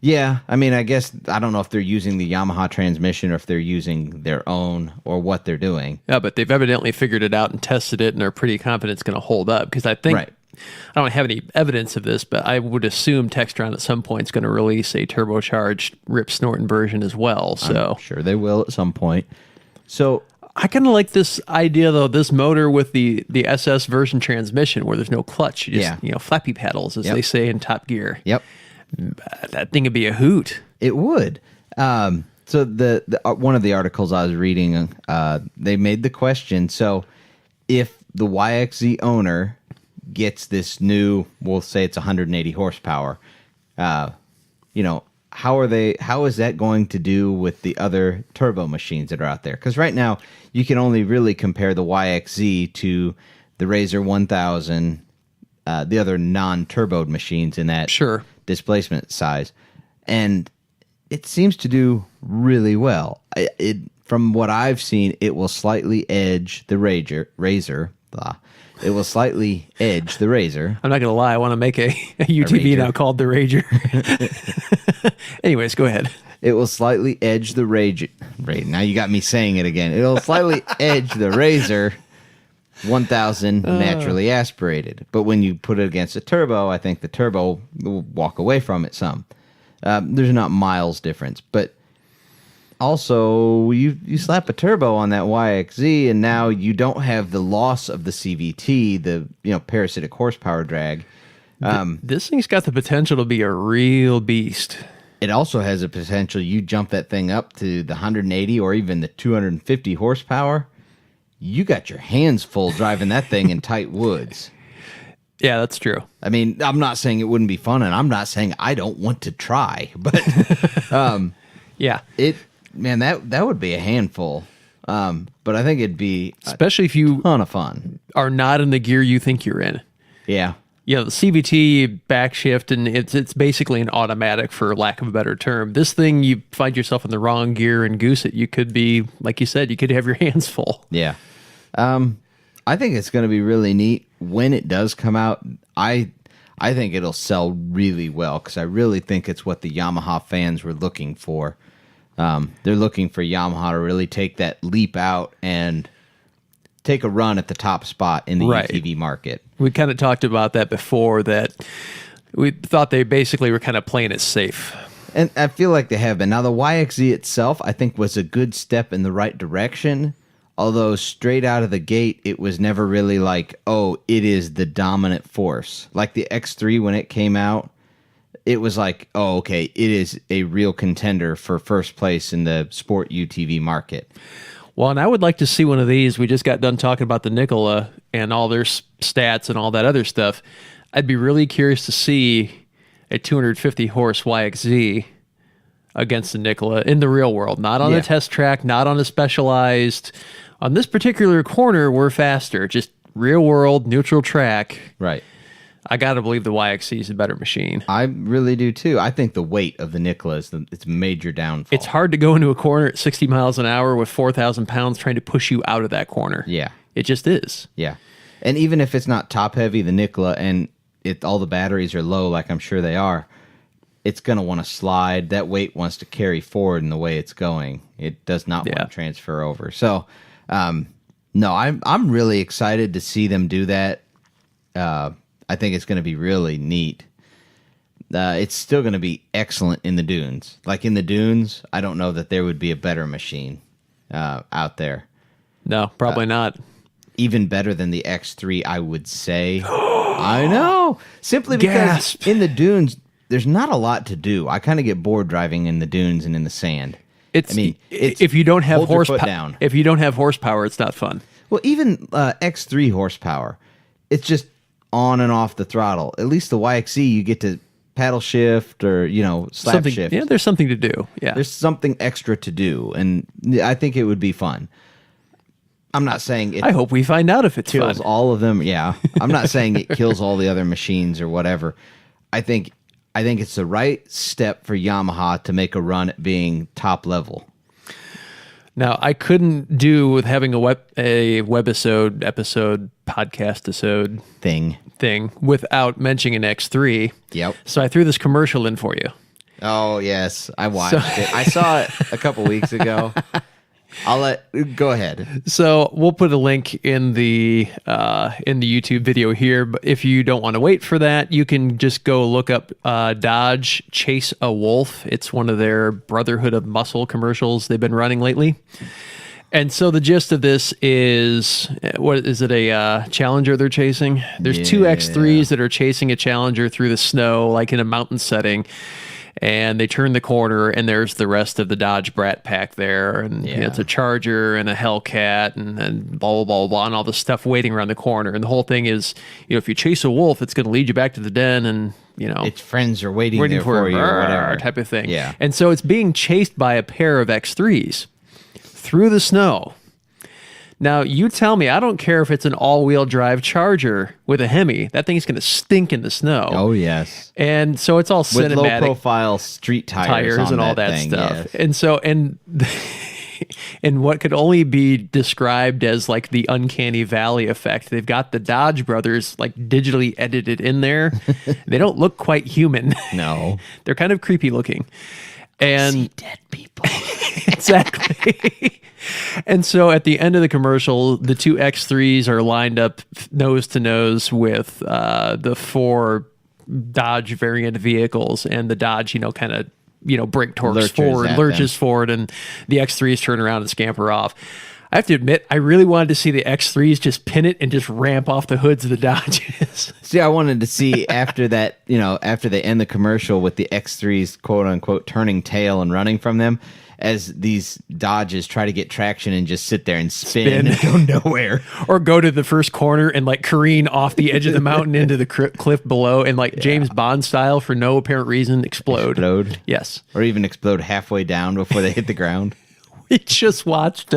Yeah, I mean, I guess I don't know if they're using the Yamaha transmission or if they're using their own or what they're doing. Yeah, but they've evidently figured it out and tested it and are pretty confident it's going to hold up. Because I think, Right. I don't have any evidence of this, but I would assume Textron at some point is going to release a turbocharged Rip Snorton version as well. So I'm sure they will at some point. So I kind of like this idea, though, this motor with the SS version transmission where there's no clutch. You just, Yeah. flappy pedals, as Yep. they say in Top Gear. yep, That thing would be a hoot. it would. So the one of the articles I was reading, they made the question. So if the YXZ owner gets this new, we'll say it's 180 horsepower, how is that going to do with the other turbo machines that are out there? Because right now you can only really compare the YXZ to the Razor 1000, the other non-turboed machines in that Sure. displacement size, and it seems to do really well. From what I've seen, it will slightly edge the Razor. Blah. It will slightly edge the Razor. I'm not going to lie. I want to make a UTV Rager. now called the Rager. Anyways, go ahead. It will slightly edge the Razor. Now you got me saying it again. It'll slightly edge the Razor 1000 naturally aspirated. But when you put it against a turbo, I think the turbo will walk away from it some. There's not miles difference, but also you slap a turbo on that YXZ, and now you don't have the loss of the CVT, the parasitic horsepower drag. This thing's got the potential to be a real beast. It also has a potential. You jump that thing up to the 180 or even the 250 horsepower, you got your hands full driving that thing in tight woods. Yeah, that's true. I mean, I'm not saying it wouldn't be fun, and I'm not saying I don't want to try, but Yeah. that would be a handful. But I think it'd be Especially if you a ton of fun. are not in the gear you think you're in. Yeah. The CVT backshift, and it's basically an automatic, for lack of a better term. This thing, you find yourself in the wrong gear and goose it. You could be, like you said, you could have your hands full. Yeah. I think it's going to be really neat when it does come out. I think it'll sell really well because I really think it's what the Yamaha fans were looking for. They're looking for Yamaha to really take that leap out and take a run at the top spot in the Right. UTV market. We kind of talked about that before, that we thought they basically were kind of playing it safe. And I feel like they have been. Now, the YXZ itself, I think, was a good step in the right direction. Although straight out of the gate, it was never really like, oh, it is the dominant force. Like the X3, when it came out, it was like, oh, okay, it is a real contender for first place in the sport UTV market. Well, and I would like to see one of these. We just got done talking about the Nikola and all their stats and all that other stuff. I'd be really curious to see a 250 horse YXZ against the Nikola in the real world, not on Yeah. a test track, not on a specialized. On this particular corner, we're faster. Just real world, neutral track. Right. I got to believe the YXZ is a better machine. I really do, too. I think the weight of the Nikola is its major downfall. It's hard to go into a corner at 60 miles an hour with 4,000 pounds trying to push you out of that corner. Yeah. It just is. Yeah. And even if it's not top heavy, the Nikola, and all the batteries are low, like I'm sure they are, it's going to want to slide. That weight wants to carry forward in the way it's going. It does not want to transfer over. So, no, I'm really excited to see them do that. I think it's going to be really neat. It's still going to be excellent in the dunes. Like in the dunes, I don't know that there would be a better machine out there. No, probably not. Even better than the X3, I would say. I know. Simply because Gasp. in the dunes, there's not a lot to do. I kind of get bored driving in the dunes and in the sand. It's if you don't have hold your foot horsepower. down. If you don't have horsepower, it's not fun. Well, even X3 horsepower, it's just on and off the throttle. At least the YXZ, you get to paddle shift or, slap something, shift. yeah, there's something to do. Yeah. There's something extra to do, and I think it would be fun. I'm not saying it I hope we find out if it's kills fun. all of them. Yeah. I'm not saying it kills all the other machines or whatever. I think it's the right step for Yamaha to make a run at being top level. Now, I couldn't do with having a webisode, podcast thing without mentioning an X3. Yep. So I threw this commercial in for you. Oh, yes. I watched it. I saw it a couple weeks ago. Go ahead. So we'll put a link in the YouTube video here. But if you don't want to wait for that, you can just go look up Dodge Chase a Wolf. It's one of their Brotherhood of Muscle commercials they've been running lately. And so the gist of this is, what is it, a Challenger they're chasing? There's two X3s that are chasing a Challenger through the snow, like in a mountain setting. And they turn the corner, and there's the rest of the Dodge Brat Pack there. And it's a Charger and a Hellcat and blah, blah, blah, blah, and all the stuff waiting around the corner. And the whole thing is, if you chase a wolf, it's going to lead you back to the den and, its friends are waiting there for you or whatever. Type of thing. Yeah. And so it's being chased by a pair of X3s through the snow. Now, you tell me, I don't care if it's an all-wheel drive Charger with a Hemi. That thing's going to stink in the snow. Oh, yes. And so it's all with cinematic. low-profile street tires on and all that thing, stuff. yes. And so, and what could only be described as like the uncanny valley effect, they've got the Dodge brothers like digitally edited in there. They don't look quite human. No. They're kind of creepy looking. And see dead people. Exactly. And so at the end of the commercial, the two X3s are lined up nose to nose with the four Dodge variant vehicles, and the Dodge, kind of, brake torques lurches forward, and the X3s turn around and scamper off. I have to admit, I really wanted to see the X3s just pin it and just ramp off the hoods of the Dodges. See, I wanted to see after that, after they end the commercial with the X3s, quote unquote, turning tail and running from them, as these Dodges try to get traction and just sit there and spin. And go nowhere. Or go to the first corner and like careen off the edge of the mountain into the cliff below and like James Bond style, for no apparent reason, explode. Yes. Or even explode halfway down before they hit the ground. We just watched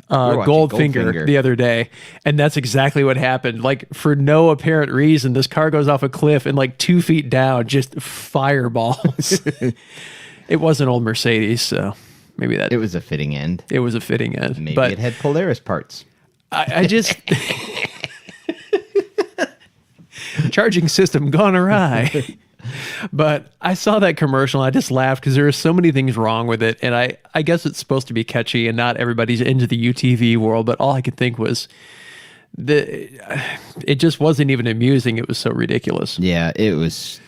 Goldfinger the other day, and that's exactly what happened. Like, for no apparent reason, this car goes off a cliff and like 2 feet down, just fireballs. It was an old Mercedes, so maybe that... It was a fitting end. It was a fitting end. Maybe but it had Polaris parts. I just... Charging system gone awry. But I saw that commercial and I just laughed because there are so many things wrong with it. And I guess it's supposed to be catchy and not everybody's into the UTV world. But all I could think was it just wasn't even amusing. It was so ridiculous. Yeah, it was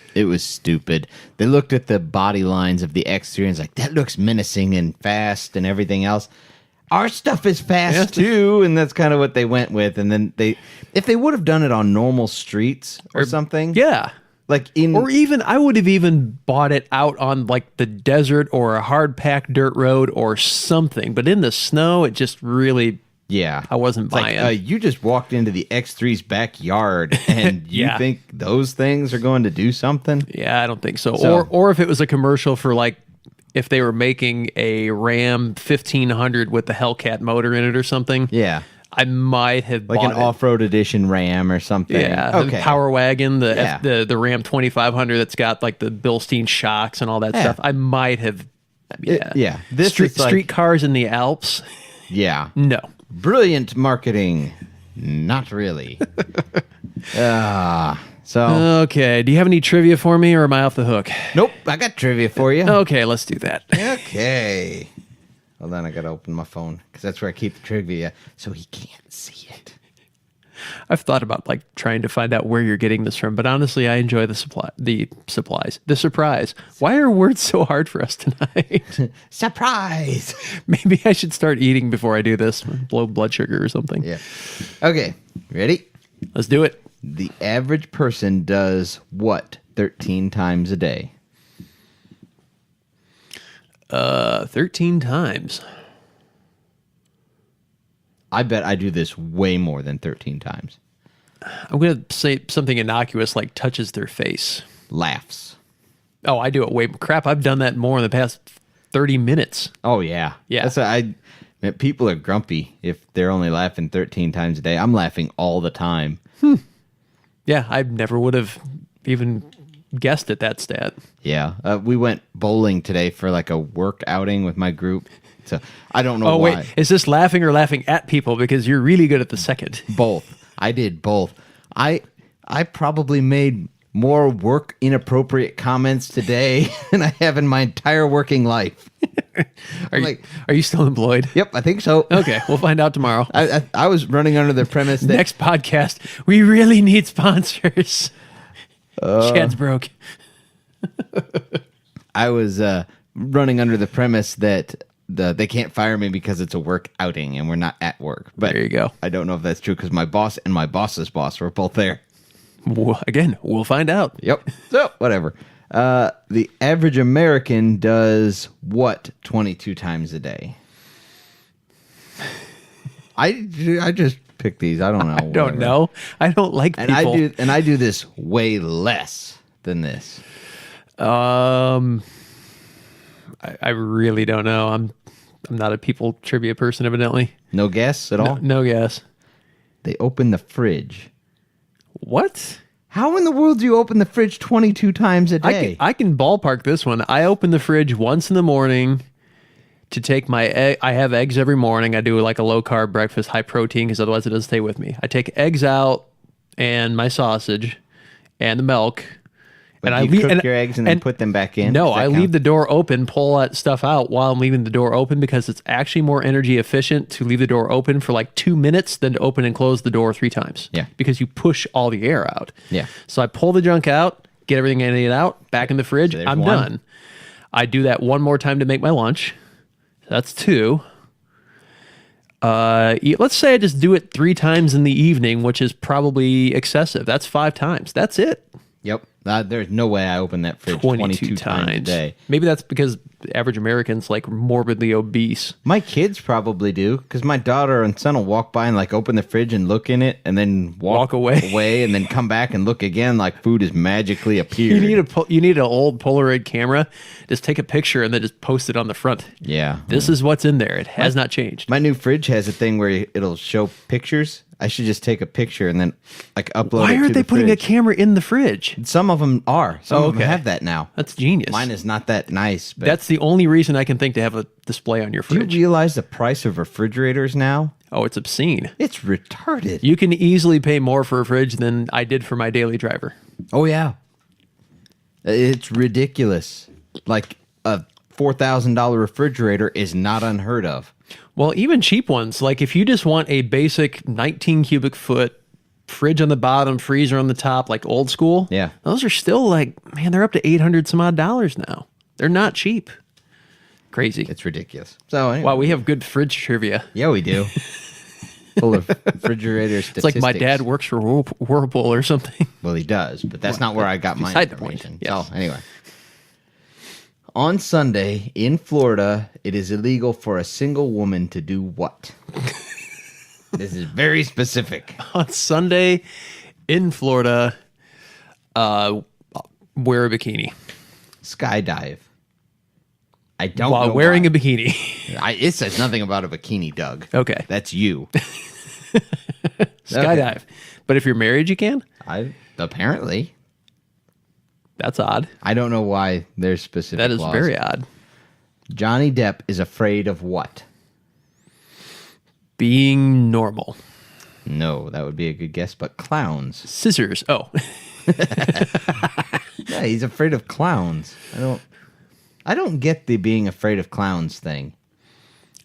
stupid. They looked at the body lines of the X3 and was like, that looks menacing and fast and everything else. Our stuff is fast too, and that's kind of what they went with. And then if they would have done it on normal streets or something, or even I would have even bought it out on like the desert or a hard packed dirt road or something. But in the snow, it just really, I wasn't buying. Like, you just walked into the X3's backyard, and you think those things are going to do something? Yeah, I don't think so. Or if it was a commercial for like, if they were making a Ram 1500 with the Hellcat motor in it or something. Yeah. I might have like bought an off-road edition Ram or something. Yeah, the Power Wagon, the Ram 2500 that's got like the Bilstein shocks and all that stuff. I might have. This street cars in the Alps. Yeah. No. Brilliant marketing. Not really. Okay. Do you have any trivia for me, or am I off the hook? Nope. I got trivia for you. Okay, let's do that. Okay. Hold on, I gotta open my phone because that's where I keep the trivia, so he can't see it. I've thought about like trying to find out where you're getting this from, but honestly, I enjoy the surprise. Why are words so hard for us tonight? Surprise. Maybe I should start eating before I do this. Low blood sugar or something. Yeah. Okay. Ready? Let's do it. The average person does what 13 times a day? 13 times. I bet I do this way more than 13 times. I'm going to say something innocuous like touches their face. laughs. Oh, I do it way crap. I've done that more in the past 30 minutes. Oh, yeah. Yeah. Man, people are grumpy if they're only laughing 13 times a day. I'm laughing all the time. Yeah, I never would have even guessed at that stat. Yeah. We went bowling today for like a work outing with my group. So I don't know why. Wait, is this laughing or laughing at people? Because you're really good at the second. Both. I did both. I probably made more work inappropriate comments today than I have in my entire working life. Are you still employed? Yep, I think so. Okay, we'll find out tomorrow. I was running under the premise that Next podcast, we really need sponsors. Chad's broke. I was running under the premise that they can't fire me because it's a work outing and we're not at work. But There you go. I don't know if that's true because my boss and my boss's boss were both there. Again, we'll find out. Yep. So whatever. The average American does what 22 times a day? I just picked these. I don't know. I don't know. I don't like people. I do this way less than this. I really don't know. I'm not a people trivia person, evidently. No guess at all? No guess. They open the fridge. What? How in the world do you open the fridge 22 times a day? I can ballpark this one. I open the fridge once in the morning to take my egg. I have eggs every morning. I do like a low carb breakfast, high protein, because otherwise it doesn't stay with me. I take eggs out and my sausage and the milk. But And you cook your eggs and then put them back in? No, Does that I count? leave the door open, pull that stuff out while I'm leaving the door open because it's actually more energy efficient to leave the door open for like 2 minutes than to open and close the door 3 times. Yeah. Because you push all the air out. Yeah. So I pull the junk out, get everything in and out, back in the fridge. there's I'm one. done. I do that one more time to make my lunch. That's 2. Let's say I just do it 3 times in the evening, which is probably excessive. That's 5 times. That's it. Yep. There's no way I open that fridge 22 times a day. Maybe that's because the average American's like morbidly obese. My kids probably do because my daughter and son will walk by and like open the fridge and look in it and then walk away and then come back and look again like food has magically appeared. You need an old Polaroid camera. Just take a picture and then just post it on the front. Yeah. This is what's in there. It has not changed. My new fridge has a thing where it'll show pictures. I should just take a picture and then like upload it to Why aren't they putting a fridge. camera in the fridge? Some of them are. Some of them okay. have that now. That's genius. Mine is not that nice. But That's the only reason I can think to have a display on your do you fridge. realize the price of refrigerators now? Oh, it's obscene. It's retarded. You can easily pay more for a fridge than I did for my daily driver. Oh, yeah. It's ridiculous. Like a $4,000 refrigerator is not unheard of. Well, even cheap ones, like if you just want a basic 19 cubic foot fridge on the bottom, freezer on the top, like old school. Yeah. Those are still like, man, they're up to $800 some odd now. They're not cheap. Crazy. It's ridiculous. So anyway. Wow, we have good fridge trivia. Yeah, we do. Full of refrigerator statistics. It's like my dad works for Whirlpool or something. Well, he does, but that's not where I got my beside the point. information. Yes. So anyway. On Sunday in Florida, it is illegal for a single woman to do what? This is very specific. On Sunday in Florida, wear a bikini. Skydive. I don't While know wearing why. a bikini. It says nothing about a bikini, Doug. Okay. That's you. Skydive. But if you're married, you can? Apparently. That's odd. I don't know why there's specific That is laws. very odd. Johnny Depp is afraid of what? Being normal. No, that would be a good guess, but clowns. Scissors. Oh. Yeah, he's afraid of clowns. I don't get the being afraid of clowns thing.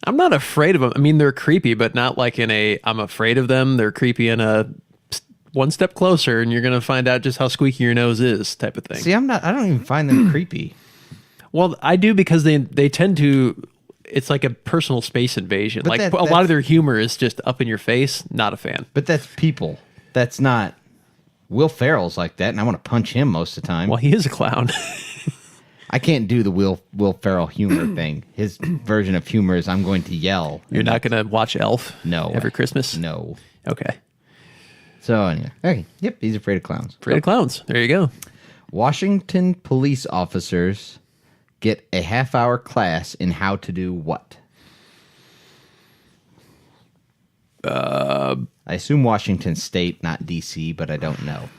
I'm not afraid of them. I mean, they're creepy, but not like in a I'm afraid of them. They're creepy in a one step closer and you're going to find out just how squeaky your nose is type of thing. See, I don't even find them creepy. Well, I do because they tend to, it's like a personal space invasion. But Like a lot of their humor is just up in your face. Not a fan. But that's people. That's not Will Ferrell's like that, and I want to punch him most of the time. Well, he is a clown. I can't do the Will Ferrell humor thing. His version of humor is I'm going to yell. You're not going to watch Elf? No. Every Christmas? No. Okay. So anyway, okay. Yep, he's afraid of clowns. Afraid of clowns. There you go. Washington police officers get a half-hour class in how to do what? I assume Washington State, not D.C., but I don't know.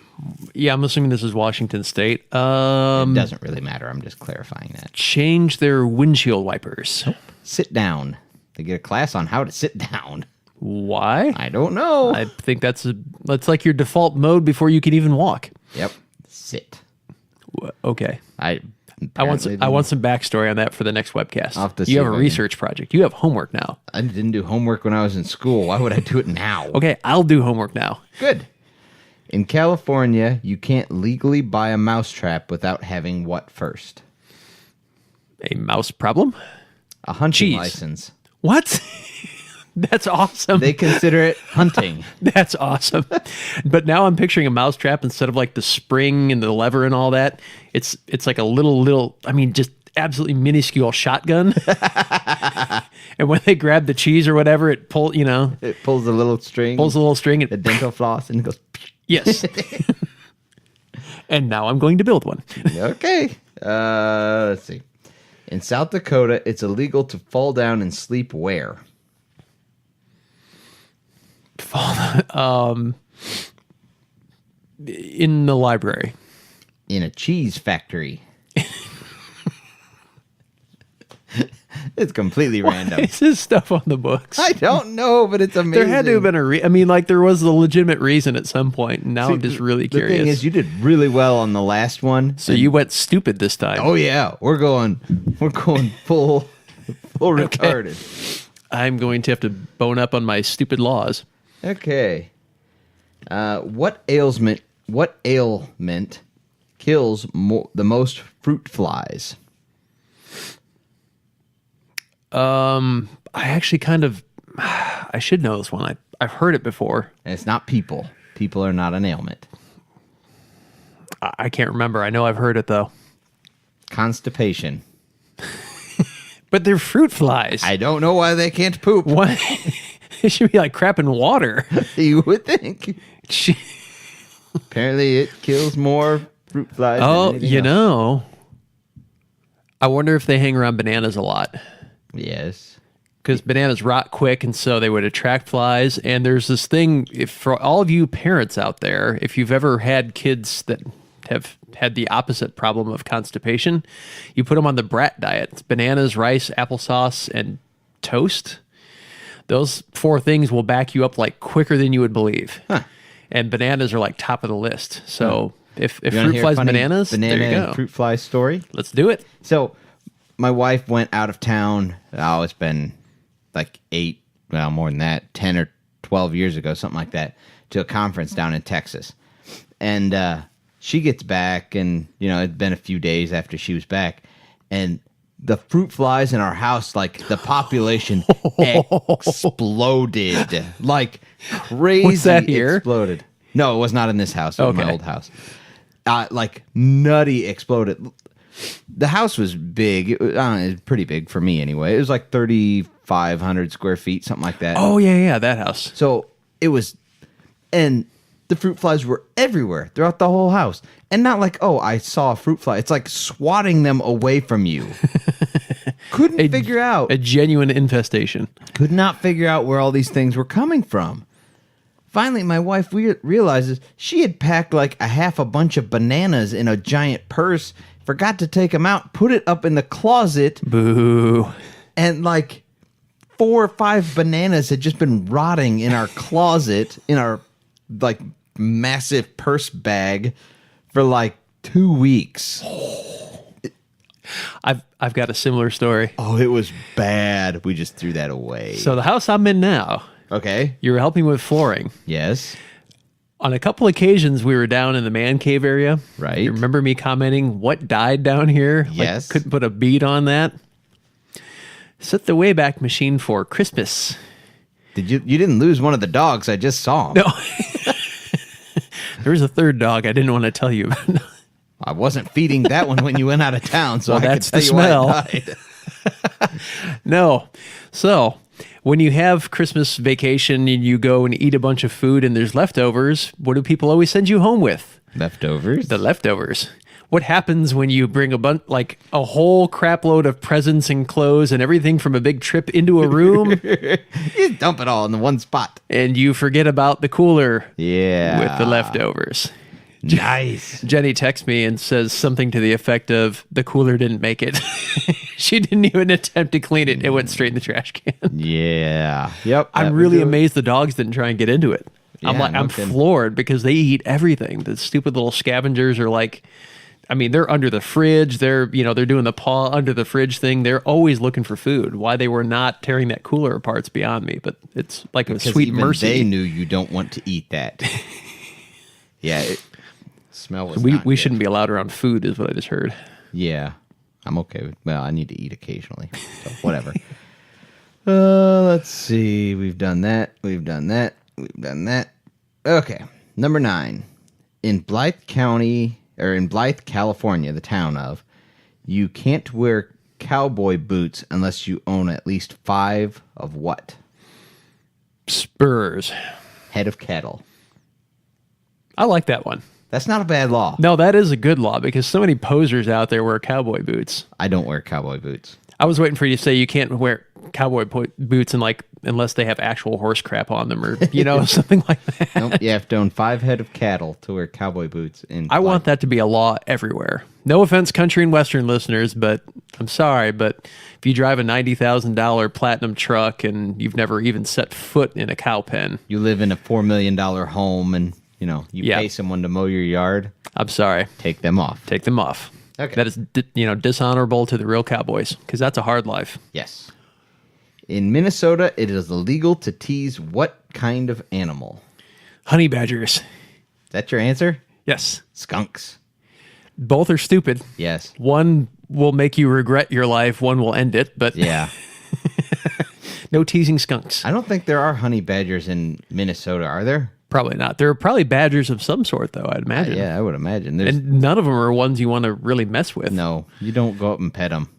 Yeah, I'm assuming this is Washington State. It doesn't really matter. I'm just clarifying that. Change their windshield wipers. Sit down. They get a class on how to sit down. Why? I don't know. I think that's like your default mode before you can even walk. Yep. Sit. Okay. I want some backstory on that for the next webcast. I'll have to see You have if a I research project. You have homework now. I didn't do homework when I was in school. Why would I do it now? Okay, I'll do homework now. Good. In California, you can't legally buy a mousetrap without having what first? A mouse problem? A hunting Cheese. license. What? That's awesome. They consider it hunting. That's awesome. But now I'm picturing a mousetrap instead of like the spring and the lever and all that. It's like a little, I mean, just absolutely minuscule shotgun. And when they grab the cheese or whatever, it pulls a little string. Pulls a little string. The dental floss, and it goes. Yes. And now I'm going to build one. Okay. Let's see. In South Dakota, it's illegal to fall down and sleep where? In the library. In a cheese factory. It's completely random. Is this stuff on the books? I don't know, but it's amazing. There had to have been there was a legitimate reason at some point. And now I'm just really curious. The thing is, you did really well on the last one. So you went stupid this time. Oh yeah, we're going full retarded. I'm going to have to bone up on my stupid laws. Okay. What ailment kills the most fruit flies? I actually I should know this one. I've heard it before. And it's not people. People are not an ailment. I can't remember. I know I've heard it though. Constipation. But they're fruit flies. I don't know why they can't poop. What? It should be like crap in water. You would think. Apparently it kills more fruit flies than anything else. I wonder if they hang around bananas a lot. Yes. Because bananas rot quick, and so they would attract flies. And there's this thing, for all of you parents out there, if you've ever had kids that have had the opposite problem of constipation, you put them on the brat diet. It's bananas, rice, applesauce, and toast. Those 4 things will back you up like quicker than you would believe. Huh. And bananas are like top of the list. So if fruit flies bananas, there you go. And fruit fly story? Let's do it. So my wife went out of town. Oh, it's been like more than that, 10 or 12 years ago, something like that, to a conference down in Texas. And she gets back, and, it'd been a few days after she was back, and the fruit flies in our house, like the population exploded. Like crazy. Was that here? Exploded. No, it was not in this house. It was my old house. Like nutty exploded. The house was big. It was pretty big for me anyway. It was like 3,500 square feet, something like that. Oh, yeah, that house. So it was, and the fruit flies were everywhere throughout the whole house. And not like, oh, I saw a fruit fly. It's like swatting them away from you. Couldn't figure out. A genuine infestation. Could not figure out where all these things were coming from. Finally, my wife realizes she had packed like a bunch of bananas in a giant purse, forgot to take them out, put it up in the closet. Boo. And like 4 or 5 bananas had just been rotting in our closet, in our like massive purse bag for like 2 weeks. I've got a similar story. Oh, it was bad. We just threw that away. So the house I'm in now. Okay. You were helping with flooring. Yes. On a couple occasions, we were down in the man cave area. Right. You remember me commenting, what died down here? Yes. Like, couldn't put a bead on that. Set the Wayback Machine for Christmas. You didn't lose one of the dogs. I just saw him. No. There was a third dog I didn't want to tell you about. I wasn't feeding that one when you went out of town, so well, I that's could tell the you smell. why it died. No. So when you have Christmas vacation and you go and eat a bunch of food and there's leftovers, what do people always send you home with? Leftovers? The leftovers. What happens when you bring a whole crap load of presents and clothes and everything from a big trip into a room? You dump it all in the one spot. And you forget about the cooler Yeah. with the leftovers. Nice. Jenny texts me and says something to the effect of, the cooler didn't make it. She didn't even attempt to clean it. It went straight in the trash can. Yeah. Yep. I'm really amazed the dogs didn't try and get into it. Yeah, I'm floored because they eat everything. The stupid little scavengers are they're under the fridge. They're doing the paw under the fridge thing. They're always looking for food. Why they were not tearing that cooler apart's beyond me, but it's like a sweet even mercy. They knew you don't want to eat that. Yeah. Smell was We shouldn't be allowed around food is what I just heard. Yeah. I'm okay with, well, I need to eat occasionally. So whatever. Let's see. We've done that. Okay. Number 9. In Blythe, California, the town of, you can't wear cowboy boots unless you own at least 5 of what? Spurs. Head of cattle. I like that one. That's not a bad law. No, that is a good law because so many posers out there wear cowboy boots. I don't wear cowboy boots. I was waiting for you to say you can't wear cowboy boots unless they have actual horse crap on them or, something like that. Nope, you have to own 5 head of cattle to wear cowboy boots. I want that to be a law everywhere. No offense, country and western listeners, but I'm sorry, but if you drive a $90,000 platinum truck and you've never even set foot in a cow pen. You live in a $4 million home and, you pay someone to mow your yard. I'm sorry. Take them off. Take them off. Okay. That is, dishonorable to the real cowboys because that's a hard life. Yes. In Minnesota, it is illegal to tease what kind of animal? Honey badgers. Is that your answer? Yes. Skunks. Both are stupid. Yes. One will make you regret your life. One will end it. But yeah. No teasing skunks. I don't think there are honey badgers in Minnesota, are there? Probably not. There are probably badgers of some sort, though, I'd imagine. Yeah, I would imagine. And none of them are ones you want to really mess with. No, you don't go up and pet them.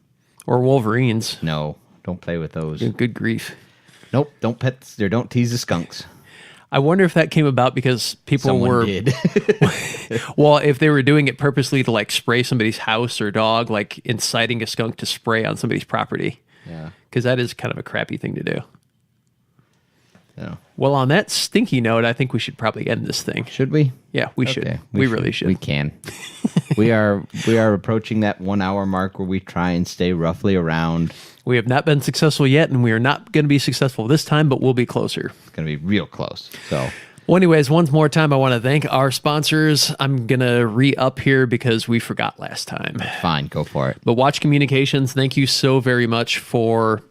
Or wolverines. No, don't play with those. Good grief. Nope, don't pet or don't tease the skunks. I wonder if that came about because Someone did. Well, if they were doing it purposely to spray somebody's house or dog, inciting a skunk to spray on somebody's property. Yeah. Because that is kind of a crappy thing to do. No. Well, on that stinky note, I think we should probably end this thing. Should we? Yeah, we should. Okay, We really should. We can. we are approaching that 1 hour mark where we try and stay roughly around. We have not been successful yet, and we are not going to be successful this time, but we'll be closer. It's going to be real close. So, well, anyways, one more time, I want to thank our sponsors. I'm going to re-up here because we forgot last time. Fine, go for it. But Watch Communications, thank you so very much for,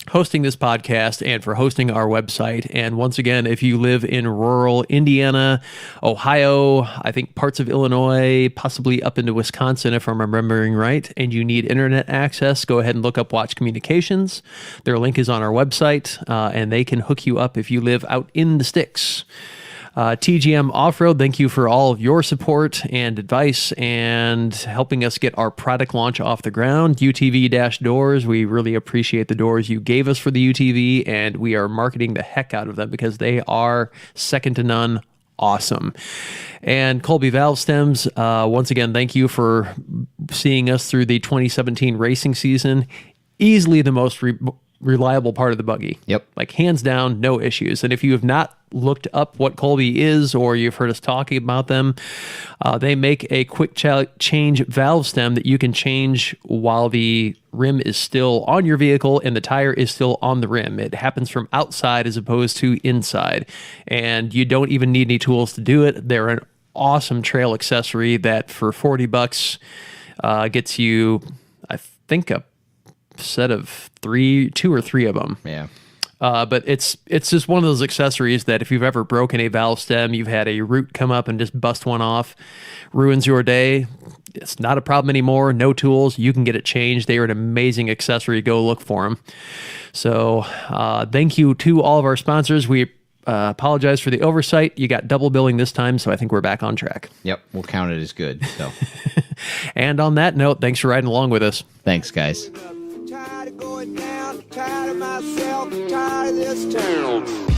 hosting this podcast and for hosting our website. And once again, if you live in rural Indiana, Ohio, I think parts of Illinois, possibly up into Wisconsin, if I'm remembering right, and you need internet access, go ahead and look up Watch Communications. Their link is on our website, and they can hook you up if you live out in the sticks. TGM Off-Road, thank you for all of your support and advice and helping us get our product launch off the ground. UTV-doors, we really appreciate the doors you gave us for the UTV, and we are marketing the heck out of them because they are second to none. Awesome. And Colby Valve Stems, once again, thank you for seeing us through the 2017 racing season. Easily the most reliable part of the buggy. Yep. Hands down, no issues. And if you have not looked up what Colby is or you've heard us talking about them, they make a quick change valve stem that you can change while the rim is still on your vehicle and the tire is still on the rim. It happens from outside as opposed to inside. And you don't even need any tools to do it. They're an awesome trail accessory that for $40 gets you, I think, a set of two or three of them. Yeah. But it's just one of those accessories that if you've ever broken a valve stem, you've had a root come up and just bust one off, ruins your day. It's not a problem anymore. No tools. You can get it changed. They are an amazing accessory. Go look for them. So thank you to all of our sponsors. We apologize for the oversight. You got double billing this time, so I think we're back on track. Yep, we'll count it as good. So, and on that note, thanks for riding along with us. Thanks, guys. Tired of going down, tired of myself, tired of this town.